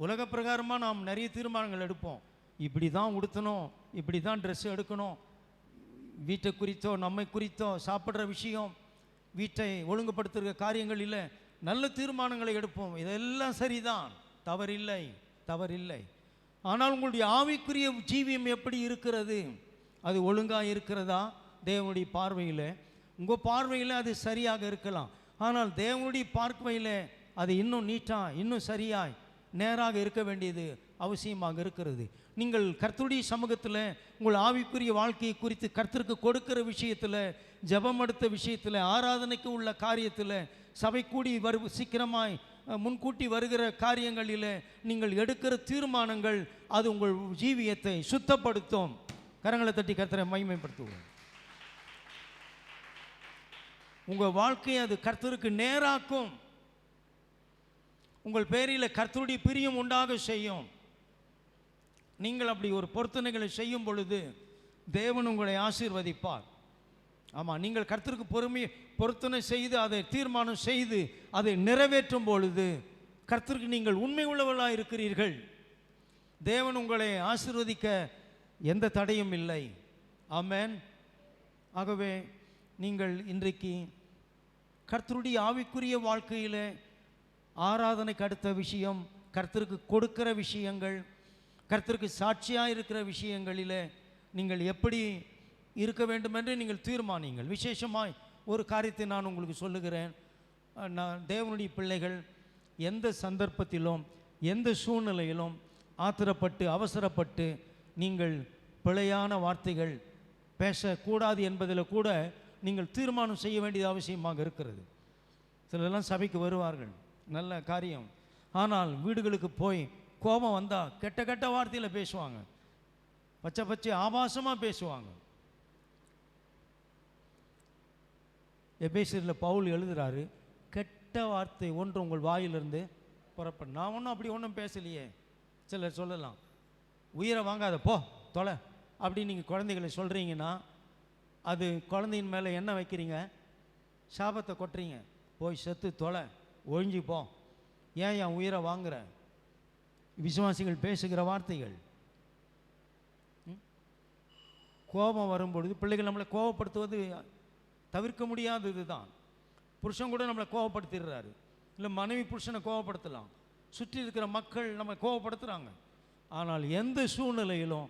உலக பிரகாரமாக நாம் நிறைய தீர்மானங்கள் எடுப்போம். இப்படி தான் உடுத்தணும், இப்படி தான் ட்ரெஸ் எடுக்கணும், வீட்டை குறித்தோ நம்மை குறித்தோ சாப்பிட்ற விஷயம், வீட்டை ஒழுங்குபடுத்துகிற காரியங்கள் இல்லை, நல்ல தீர்மானங்களை எடுப்போம். இதெல்லாம் சரிதான், தவறில்லை, தவறில்லை. ஆனால் உங்களுடைய ஆவிக்குரிய ஜீவியம் எப்படி இருக்கிறது? அது ஒழுங்காக இருக்கிறதா? தேவனுடைய பார்வையில், உங்கள் பார்வையில் அது சரியாக இருக்கலாம். ஆனால் தேவனுடைய பார்வையில் அது இன்னும் நீட்டாக, இன்னும் சரியாய், நேராக இருக்க வேண்டியது அவசியமாக இருக்கிறது. நீங்கள் கர்த்தருடைய சமூகத்தில் உங்கள் ஆவிக்குரிய வாழ்க்கையை குறித்து கர்த்தருக்கு கொடுக்கிற விஷயத்தில், ஜெபம் எடுத்த விஷயத்தில், ஆராதனைக்கு உள்ள காரியத்தில், சபை கூடி சீக்கிரமாய் முன்கூட்டி வருகிற காரியங்களில் நீங்கள் எடுக்கிற தீர்மானங்கள் அது உங்கள் ஜீவியத்தை சுத்தப்படுத்தும். கரங்களை தட்டி கர்த்தரை மகிமைப்படுத்துவோம். உங்கள் வாழ்க்கையை அது கர்த்தருக்கு நேராக்கும். உங்கள் பேரில் கர்த்தருடைய பிரியம் உண்டாக செய்யும். நீங்கள் அப்படி ஒரு பொருத்தனைகளை செய்யும் பொழுது தேவன் உங்களை ஆசீர்வதிப்பார். ஆமாம், நீங்கள் கர்த்தருக்கு பொருத்தனை செய்து அதை தீர்மானம் செய்து அதை நிறைவேற்றும் பொழுது கர்த்தருக்கு நீங்கள் உண்மை உள்ளவர்களாக இருக்கிறீர்கள். தேவன் உங்களை ஆசீர்வதிக்க எந்த தடையும் இல்லை. ஆமென். ஆகவே நீங்கள் இன்றைக்கு கர்த்தருடைய ஆவிக்குரிய வாழ்க்கையில் ஆராதனைக்கு அடுத்த விஷயம், கர்த்தருக்கு கொடுக்கிற விஷயங்கள், கர்த்தருக்கு சாட்சியாக இருக்கிற விஷயங்களில் நீங்கள் எப்படி இருக்க வேண்டும் என்று நீங்கள் தீர்மானிங்கள். விசேஷமாய் ஒரு காரியத்தை நான் உங்களுக்கு சொல்லுகிறேன். நான் தேவனுடைய பிள்ளைகள் எந்த சந்தர்ப்பத்திலும் எந்த சூழ்நிலையிலும் ஆத்திரப்பட்டு அவசரப்பட்டு நீங்கள் பிழையான வார்த்தைகள் பேசக்கூடாது என்பதில் கூட நீங்கள் தீர்மானம் செய்ய வேண்டியது அவசியமாக இருக்கிறது. சிலரெல்லாம் சபைக்கு வருவார்கள், நல்ல காரியம். ஆனால் வீடுகளுக்கு போய் கோபம் வந்தால் கெட்ட கெட்ட வார்த்தையில் பேசுவாங்க, பச்சை பச்சை ஆபாசமாக பேசுவாங்க. எபேசியரில் பவுல் எழுதுகிறாரு, கெட்ட வார்த்தை ஒன்று உங்கள் வாயிலிருந்து புறப்படும். நான் ஒன்றும் அப்படி ஒன்றும் பேசலையே. சிலர் சொல்லலாம், உயிரை வாங்காத போ தொலை அப்படின்னு நீங்கள் குழந்தைகளை சொல்கிறீங்கன்னா அது குழந்தையின் மேலே என்ன வைக்கிறீங்க? சாபத்தை கொட்டுறீங்க. போய் செத்து தொலை, ஒழிஞ்சு போ, ஏன் என் உயிரை வாங்குற? விசுவாசிகள் பேசுகிற வார்த்தைகள். கோபம் வரும்பொழுது பிள்ளைகள் நம்மளை கோபப்படுத்துவது தவிர்க்க முடியாதது தான். புருஷன் கூட நம்மளை கோபப்படுத்திடுறாரு, இல்லை மனைவி புருஷனை கோபப்படுத்தலாம், சுற்றி இருக்கிற மக்கள் நம்மளை கோபப்படுத்துகிறாங்க. ஆனால் எந்த சூழ்நிலையிலும்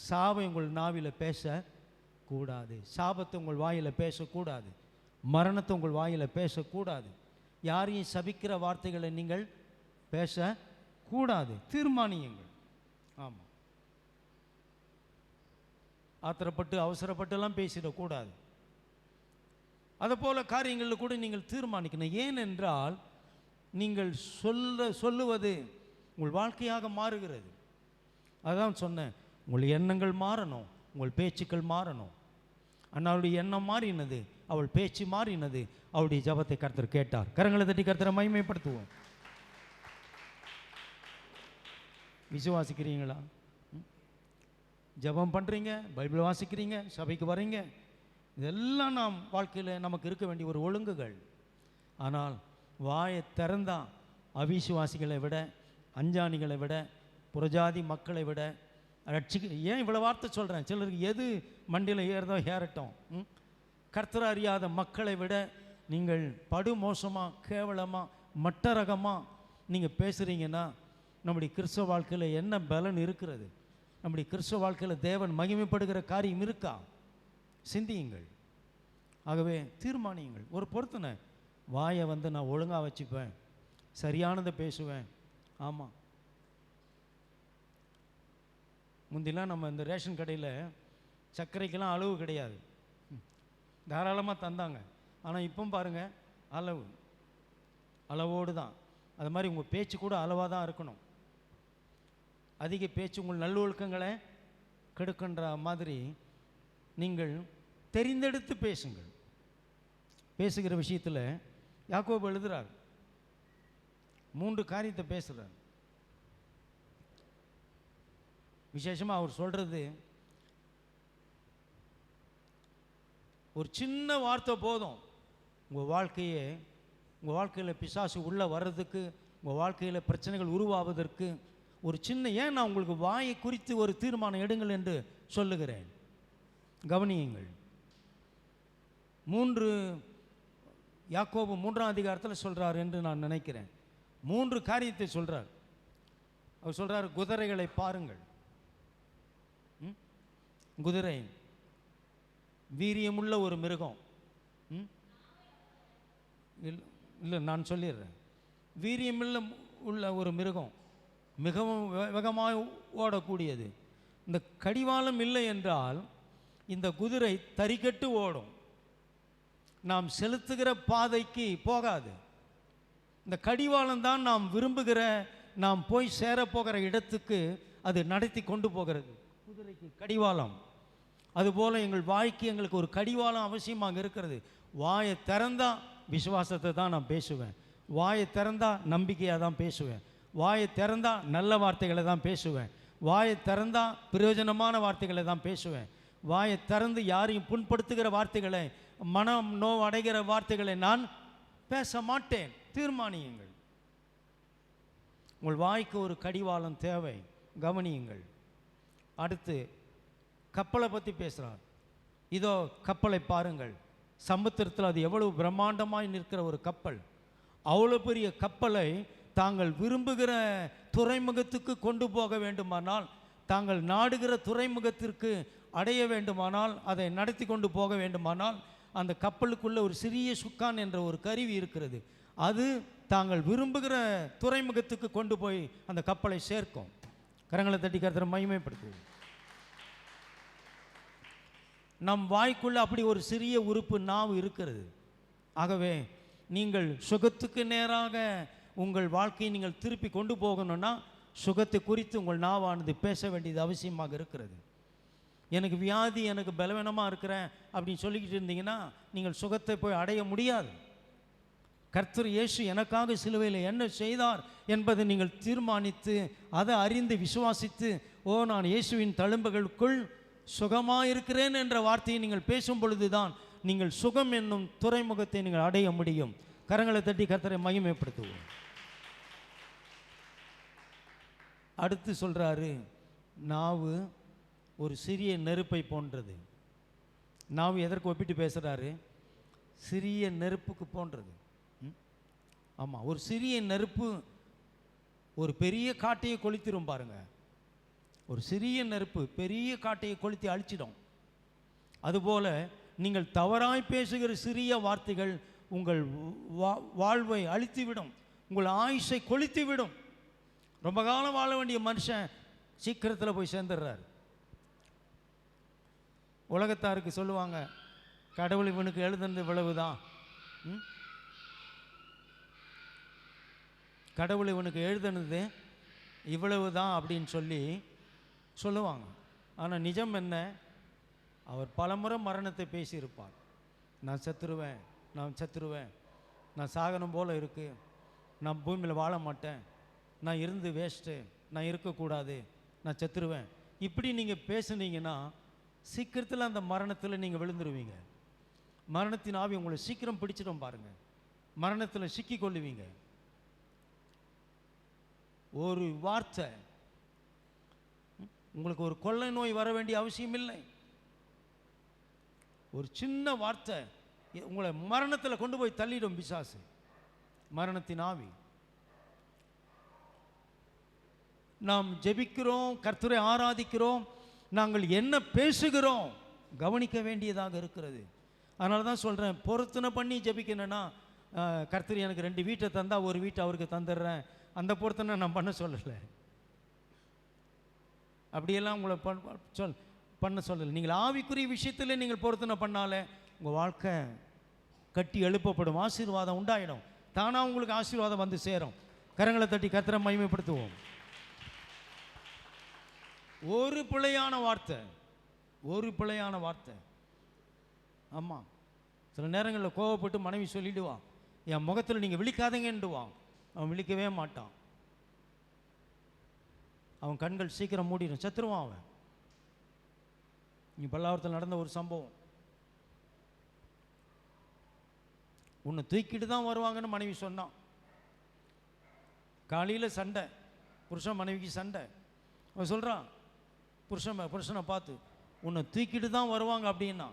சாபை உங்கள் நாவில் பேசக்கூடாது, சாபத்தை உங்கள் வாயில் பேசக்கூடாது, மரணத்தை உங்கள் வாயில் பேசக்கூடாது, யாரையும் சபிக்கிற வார்த்தைகளை நீங்கள் பேசக்கூடாது. தீர்மானியுங்கள். ஆமாம், ஆத்திரப்பட்டு அவசரப்பட்டுலாம் பேசிடக்கூடாது. அதுபோல் காரியங்களில் கூட நீங்கள் தீர்மானிக்கணும். ஏனென்றால் நீங்கள் சொல்லுவது உங்கள் வாழ்க்கையாக மாறுகிறது. அதான் சொன்னேன், உங்கள் எண்ணங்கள் மாறணும், உங்கள் பேச்சுக்கள் மாறணும். அண்ணாவுடைய எண்ணம் மாறினது, அவள் பேச்சு மாறினது, அவளுடைய ஜபத்தை கர்த்தர் கேட்டார். கரங்களை தட்டி கர்த்தரை மகிமைப்படுத்துவோம். விசுவாசிக்கிறீங்களா? ஜபம் பண்ணுறீங்க, பைபிள் வாசிக்கிறீங்க, சபைக்கு வரீங்க, இதெல்லாம் நாம் வாழ்க்கையில் நமக்கு இருக்க வேண்டிய ஒரு ஒழுங்குகள். ஆனால் வாயை திறந்தான் அவிசுவாசிகளை விட, அஞ்சானிகளை விட, புறஜாதி மக்களை விட ஏன் இவ்வளோ வார்த்தை சொல்கிறேன்? சிலருக்கு எது மண்டியில் ஏறதோ ஏறட்டும். கர்த்தர் அறியாத மக்களை விட நீங்கள் படு மோசமாக, கேவலமாக, மட்ட ரகமாக நீங்கள் பேசுகிறீங்கன்னா நம்முடைய கிறிஸ்தவ வாழ்க்கையில் என்ன பலன் இருக்கிறது? நம்முடைய கிறிஸ்தவ வாழ்க்கையில் தேவன் மகிமைப்படுகிற காரியம் இருக்கா? சிந்தியுங்கள். ஆகவே தீர்மானியுங்கள். ஒரு பொறுத்தனை, வாயை நான் ஒழுங்காக வச்சுப்பேன், சரியானதை பேசுவேன். ஆமாம், முந்திலாம் நம்ம இந்த ரேஷன் கடையில் சர்க்கரைக்கெல்லாம் அளவு கிடையாது, தாராளமாக தந்தாங்க. ஆனால் இப்போ பாருங்கள், அளவோடு தான். அது மாதிரி உங்கள் பேச்சு கூட அளவாக தான் இருக்கணும். அதிக பேச்சு உங்கள் நல்லொழுக்கங்களை கெடுக்கின்ற மாதிரி நீங்கள் தெரிந்தெடுத்து பேசுங்கள். பேசுகிற விஷயத்தில் யாக்கோபு எழுதுகிறார், 3 காரியத்தை பேசுகிறார். விசேஷமாக அவர் சொல்கிறது, ஒரு சின்ன வார்த்தை போதும் உங்கள் வாழ்க்கையில் பிசாசு உள்ளே வர்றதுக்கு, உங்கள் வாழ்க்கையில் பிரச்சனைகள் உருவாவதற்கு. ஒரு சின்ன, ஏன் நான் உங்களுக்கு வாயை குறித்து ஒரு தீர்மானம் எடுங்கள் என்று சொல்லுகிறேன். கவனியுங்கள். யாக்கோபு 3ஆம் அதிகாரத்தில் சொல்கிறார் என்று நான் நினைக்கிறேன். 3 காரியத்தை சொல்கிறார். அவர் சொல்கிறார், குதிரைகளை பாருங்கள். குதிரை வீரியமுள்ள ஒரு மிருகம். இல்லை, நான் சொல்லிடுறேன். வீரியமுள்ள ஒரு மிருகம், மிகவும் வேகமாக ஓடக்கூடியது. இந்த கடிவாளம் இல்லை என்றால் இந்த குதிரை தறிக்கட்டு ஓடும், நாம் செலுத்துகிற பாதைக்கு போகாது. இந்த கடிவாளம் தான் நாம் விரும்புகிற, நாம் போய் சேரப்போகிற இடத்துக்கு அது நடத்தி கொண்டு போகிறது. குதிரைக்கு கடிவாளம். அதுபோல் எங்கள் வாய்க்கு எங்களுக்கு ஒரு கடிவாளம் அவசியமாக இருக்கிறது. வாயை திறந்தால் விசுவாசத்தை தான் நான் பேசுவேன். வாயை திறந்தா நம்பிக்கையாக தான் பேசுவேன், வாயை திறந்தா நல்ல வார்த்தைகளை தான் பேசுவேன், வாயை திறந்தா பிரயோஜனமான வார்த்தைகளை தான் பேசுவேன். வாயை திறந்து யாரையும் புண்படுத்துகிற வார்த்தைகளை, மனம் நோவு அடைகிற வார்த்தைகளை நான் பேச மாட்டேன். தீர்மானியுங்கள். உங்கள் வாய்க்கு ஒரு கடிவாளம் தேவை, கவனியுங்கள். அடுத்து கப்பலை பற்றி பேசுகிறார். இதோ கப்பலை பாருங்கள், சமுத்திரத்தில் அது எவ்வளவு பிரம்மாண்டமாய் நிற்கிற ஒரு கப்பல். அவ்வளோ பெரிய கப்பலை தாங்கள் விரும்புகிற துறைமுகத்துக்கு கொண்டு போக வேண்டுமானால், தாங்கள் நாடுகிற துறைமுகத்திற்கு அடைய வேண்டுமானால், அதை நடத்தி கொண்டு போக வேண்டுமானால், அந்த கப்பலுக்குள்ள ஒரு சிறிய சுக்கான் என்ற ஒரு கருவி இருக்கிறது. அது தாங்கள் விரும்புகிற துறைமுகத்துக்கு கொண்டு போய் அந்த கப்பலை சேர்க்கும். கரங்களை தட்டி கர்த்தரை மகிமைப்படுத்துவோம். நம் வாய்க்குள்ள அப்படி ஒரு சிறிய உறுப்பு நாவு இருக்கிறது. ஆகவே நீங்கள் சுகத்துக்கு நேராக உங்கள் வாழ்க்கையை நீங்கள் திருப்பி கொண்டு போகணும்னா, சுகத்தை குறித்து உங்கள் நாவானது பேச வேண்டியது அவசியமாக இருக்கிறது. எனக்கு வியாதி, எனக்கு பலவீனமாக இருக்கிறேன் அப்படின்னு சொல்லிக்கிட்டு இருந்தீங்கன்னா நீங்கள் சுகத்தை போய் அடைய முடியாது. கர்த்தர் இயேசு எனக்காக சிலுவையில் என்ன செய்தார் என்பதை நீங்கள் தீர்மானித்து, அதை அறிந்து விசுவாசித்து, ஓ நான் இயேசுவின் தழும்புகளுக்குள் சுகமாயிருக்கிறேன் என்ற வார்த்தையை நீங்கள் பேசும் பொழுதுதான் நீங்கள் சுகம் என்னும் துறைமுகத்தை நீங்கள் அடைய முடியும். கரங்களை தட்டி கர்த்தரை மகிமைப்படுத்துவோம். அடுத்து சொல்கிறாரு, நாவு ஒரு சிறிய நெருப்பை போன்றது. நாவு எதற்கு ஒப்பிட்டு பேசுகிறாரு? சிறிய நெருப்புக்கு போன்றது. ஆமாம், ஒரு சிறிய நெருப்பு ஒரு பெரிய காட்டையை கொளுத்திடும் பாருங்க. ஒரு சிறிய நெருப்பு பெரிய காட்டையை கொளுத்தி அழிச்சிடும். அதுபோல நீங்கள் தவறாய் பேசுகிற சிறிய வார்த்தைகள் உங்கள் வாழ்வை அழித்துவிடும், உங்கள் ஆயுஷை கொளுத்திவிடும். ரொம்ப காலம் வாழ வேண்டிய மனுஷன் சீக்கிரத்தில் போய் சேர்ந்துடுறார். உலகத்தாருக்கு சொல்லுவாங்க, கடவுள் இவனுக்கு எழுதுனது இவ்வளவுதான், கடவுள் இவனுக்கு எழுதுனது இவ்வளவுதான் அப்படின்னு சொல்லி சொல்லுவாங்க. ஆனால் நிஜம் என்ன? அவர் பலமுறை மரணத்தை பேசியிருப்பார். நான் செத்துருவேன், நான் செத்துருவேன், நான் சாகனம் போல் இருக்குது, நான் பூமியில் வாழ மாட்டேன், நான் இருந்து வேஸ்ட்டு, நான் இருக்கக்கூடாது, நான் செத்துருவேன். இப்படி நீங்கள் பேசுனீங்கன்னா சீக்கிரத்தில் அந்த மரணத்தில் நீங்கள் விழுந்துருவீங்க. மரணத்தின் ஆவி உங்களை சீக்கிரம் பிடிச்சிடும் பாருங்கள். மரணத்தில் சிக்கி கொள்ளுவீங்க. ஒரு வார்த்தை, உங்களுக்கு ஒரு கொள்ளை நோய் வர வேண்டிய அவசியம் இல்லை. ஒரு சின்ன வார்த்தை உங்களை மரணத்தில் கொண்டு போய் தள்ளிடும் பிசாசு, மரணத்தின் ஆவி. நாம் ஜெபிக்கிறோம், கர்த்தரை ஆராதிக்கிறோம், நாங்கள் என்ன பேசுகிறோம் கவனிக்க வேண்டியதாக இருக்கிறது. அதனால தான் சொல்கிறேன், பொருத்தனை பண்ணி ஜெபிக்கணும்னா, கர்த்தர் எனக்கு 2 வீட்டை தந்தால் ஒரு வீட்டை அவருக்கு தந்துடுறேன், அந்த பொருத்தனை நான் பண்ண சொல்லலை. அப்படியெல்லாம் உங்களை பண்ண சொல்லலை. நீங்கள் ஆவிக்குரிய விஷயத்தில் நீங்கள் பொருத்தனை பண்ணாலே உங்கள் வாழ்க்கை கட்டி எழுப்பப்படும், ஆசீர்வாதம் உண்டாயிடும், தானாக உங்களுக்கு ஆசீர்வாதம் வந்து சேரும். கரங்களை தட்டி கர்த்தரை மகிமைப்படுத்துவோம். ஒரு பிழையான வார்த்தை, ஒரு பிழையான வார்த்தை. ஆமாம், சில நேரங்களில் கோவப்பட்டு மனைவி சொல்லிடுவான், என் முகத்தில் நீங்கள் விழிக்காதீங்கன்னுடுவான். அவன் விழிக்கவே மாட்டான். அவன் கண்கள் சீக்கிரம் மூடிடும், செத்துருவான் அவன். இங்கே பல்லாவரத்தில் நடந்த ஒரு சம்பவம். உன்னை தூக்கிட்டு தான் வருவாங்கன்னு மனைவி சொன்னான். காலையில் சண்டை, புருஷன் மனைவிக்கு சண்டை. அவன் சொல்கிறான் புருஷனை பார்த்து, உன்னை தூக்கிட்டு தான் வருவாங்க அப்படின்னா,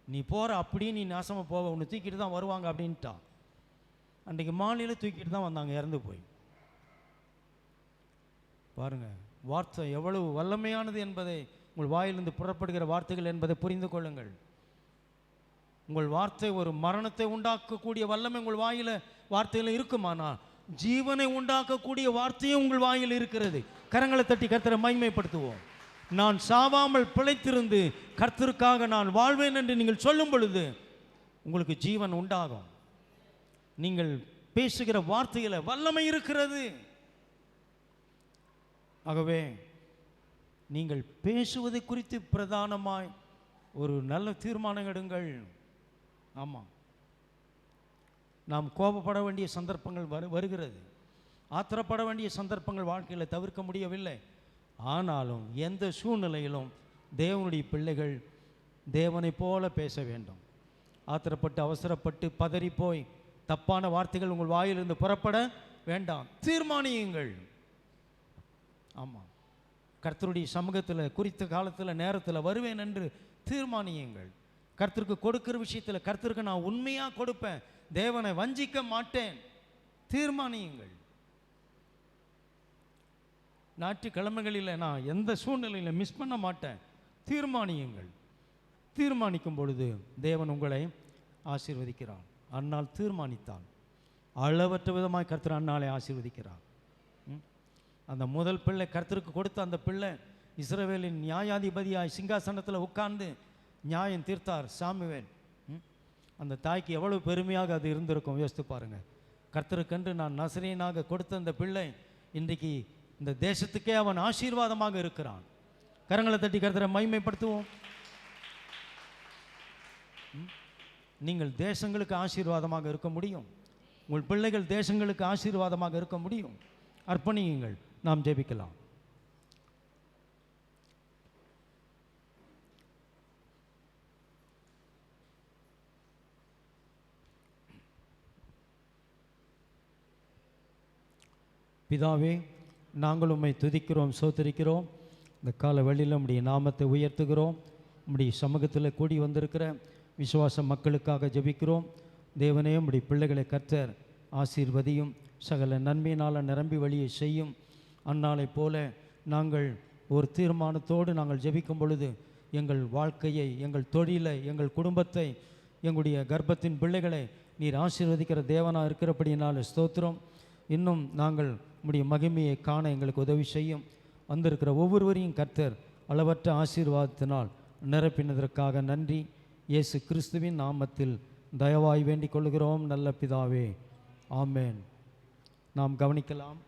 நீ போகிற அப்படியே நீ நாசமாக போவ, உன்னை தூக்கிட்டு தான் வருவாங்க அப்படின்ட்டான். அன்றைக்கு மாலையில் தூக்கிட்டு தான் வந்தாங்க, இறந்து போய். பாருங்கள், வார்த்தை எவ்வளவு வல்லமையானது என்பதை, உங்கள் வாயிலிருந்து புறப்படுகிற வார்த்தைகள் என்பதை புரிந்து கொள்ளுங்கள். உங்கள் வார்த்தை ஒரு மரணத்தை உண்டாக்கக்கூடிய வல்லமை உங்கள் வாயில் வார்த்தையில் இருக்குமானா, ஜீவனை உண்டாக்கக்கூடிய வார்த்தையும் உங்கள் வாயில் இருக்கிறது. கரங்களை தட்டி கர்த்தரை மகிமைப்படுத்துவோம். நான் சாவாமல் பிழைத்திருந்து கர்த்தருக்காக நான் வாழ்வேன் என்று நீங்கள் சொல்லும் பொழுது உங்களுக்கு ஜீவன் உண்டாகும். நீங்கள் பேசுகிற வார்த்தையில் வல்லமை இருக்கிறது. ஆகவே நீங்கள் பேசுவதை குறித்து பிரதானமாய் ஒரு நல்ல தீர்மானம் எடுங்கள். ஆமாம், நாம் கோபப்பட வேண்டிய சந்தர்ப்பங்கள் வருகிறது. ஆத்திரப்பட வேண்டிய சந்தர்ப்பங்கள் வாழ்க்கையில் தவிர்க்க முடியவில்லை. ஆனாலும் எந்த சூழ்நிலையிலும் தேவனுடைய பிள்ளைகள் தேவனை போல பேச வேண்டும். ஆத்திரப்பட்டு அவசரப்பட்டு பதறி போய் தப்பான வார்த்தைகள் உங்கள் வாயிலிருந்து புறப்பட வேண்டாம். தீர்மானியுங்கள். ஆமாம், கர்த்தருடைய சமூகத்தில் குறித்த காலத்தில் நேரத்தில் வருவேன் என்று தீர்மானியுங்கள். கர்த்தருக்கு கொடுக்கிற விஷயத்தில் கர்த்தருக்கு நான் உண்மையாக கொடுப்பேன், தேவனை வஞ்சிக்க மாட்டேன். தீர்மானியுங்கள். ஞாயிற்றுக்கிழமைகளில் நான் எந்த சூழ்நிலையில் மிஸ் பண்ண மாட்டேன். தீர்மானியுங்கள். தீர்மானிக்கும் பொழுது தேவன் உங்களை ஆசீர்வதிக்கிறார். அன்னால் தீர்மானித்தான் அளவற்ற விதமாய் கர்த்தர் அன்னாலை ஆசீர்வதிக்கிறார். அந்த முதல் பிள்ளை கர்த்தருக்கு கொடுத்த அந்த பிள்ளை இஸ்ரவேலின் நியாயாதிபதியாய் சிங்காசனத்தில் உட்கார்ந்து நியாயம் தீர்த்தார் சாமுவேல். அந்த தாய்க்கு எவ்வளவு பெருமையாக அது இருந்திருக்கும் யோசித்து பாருங்கள். கர்த்தருக்கென்று நான் நசரேயனாக கொடுத்த அந்த பிள்ளை இன்றைக்கு இந்த தேசத்துக்கே அவன் ஆசீர்வாதமாக இருக்கிறான். கரங்களை தட்டி கர்த்தரை மகிமைப்படுத்துவோம். நீங்கள் தேசங்களுக்கு ஆசீர்வாதமாக இருக்க முடியும். உங்கள் பிள்ளைகள் தேசங்களுக்கு ஆசீர்வாதமாக இருக்க முடியும். அர்ப்பணியுங்கள். நாம் ஜெபிக்கலாம். பிதாவே, நாங்கள் உம்மை துதிக்கிறோம், ஸ்தோத்திரிக்கிறோம். இந்த கால வேளையில் உம்முடைய நாமத்தை உயர்த்துகிறோம். உம்முடைய சமூகத்தில் கூடி வந்திருக்கிற விசுவாச மக்களுக்காக ஜெபிக்கிறோம். தேவனே, உம்முடைய பிள்ளைகளை கர்த்தர் ஆசீர்வதியும், சகல நன்மையினால் நிரம்பி வழியை செய்யும். அந்நாளை போல நாங்கள் ஒரு தீர்மானத்தோடு நாங்கள் ஜெபிக்கும் பொழுது எங்கள் வாழ்க்கையை, எங்கள் தொழிலை, எங்கள் குடும்பத்தை, எங்களுடைய கர்ப்பத்தின் பிள்ளைகளை நீர் ஆசீர்வதிக்கிற தேவனாக இருக்கிறபடியினால் ஸ்தோத்திரம். இன்னும் நாங்கள் உம்முடைய மகிமையை காண எங்களுக்கு உதவி செய்யும். வந்திருக்கிற ஒவ்வொருவரையும் கர்த்தர் அளவற்ற ஆசீர்வாதத்தினால் நிரப்பினதற்காக நன்றி. இயேசு கிறிஸ்துவின் நாமத்தில் தயவாய் வேண்டிக் கொள்கிறோம் நல்ல பிதாவே. ஆமேன். நாம் கவனிக்கலாம்.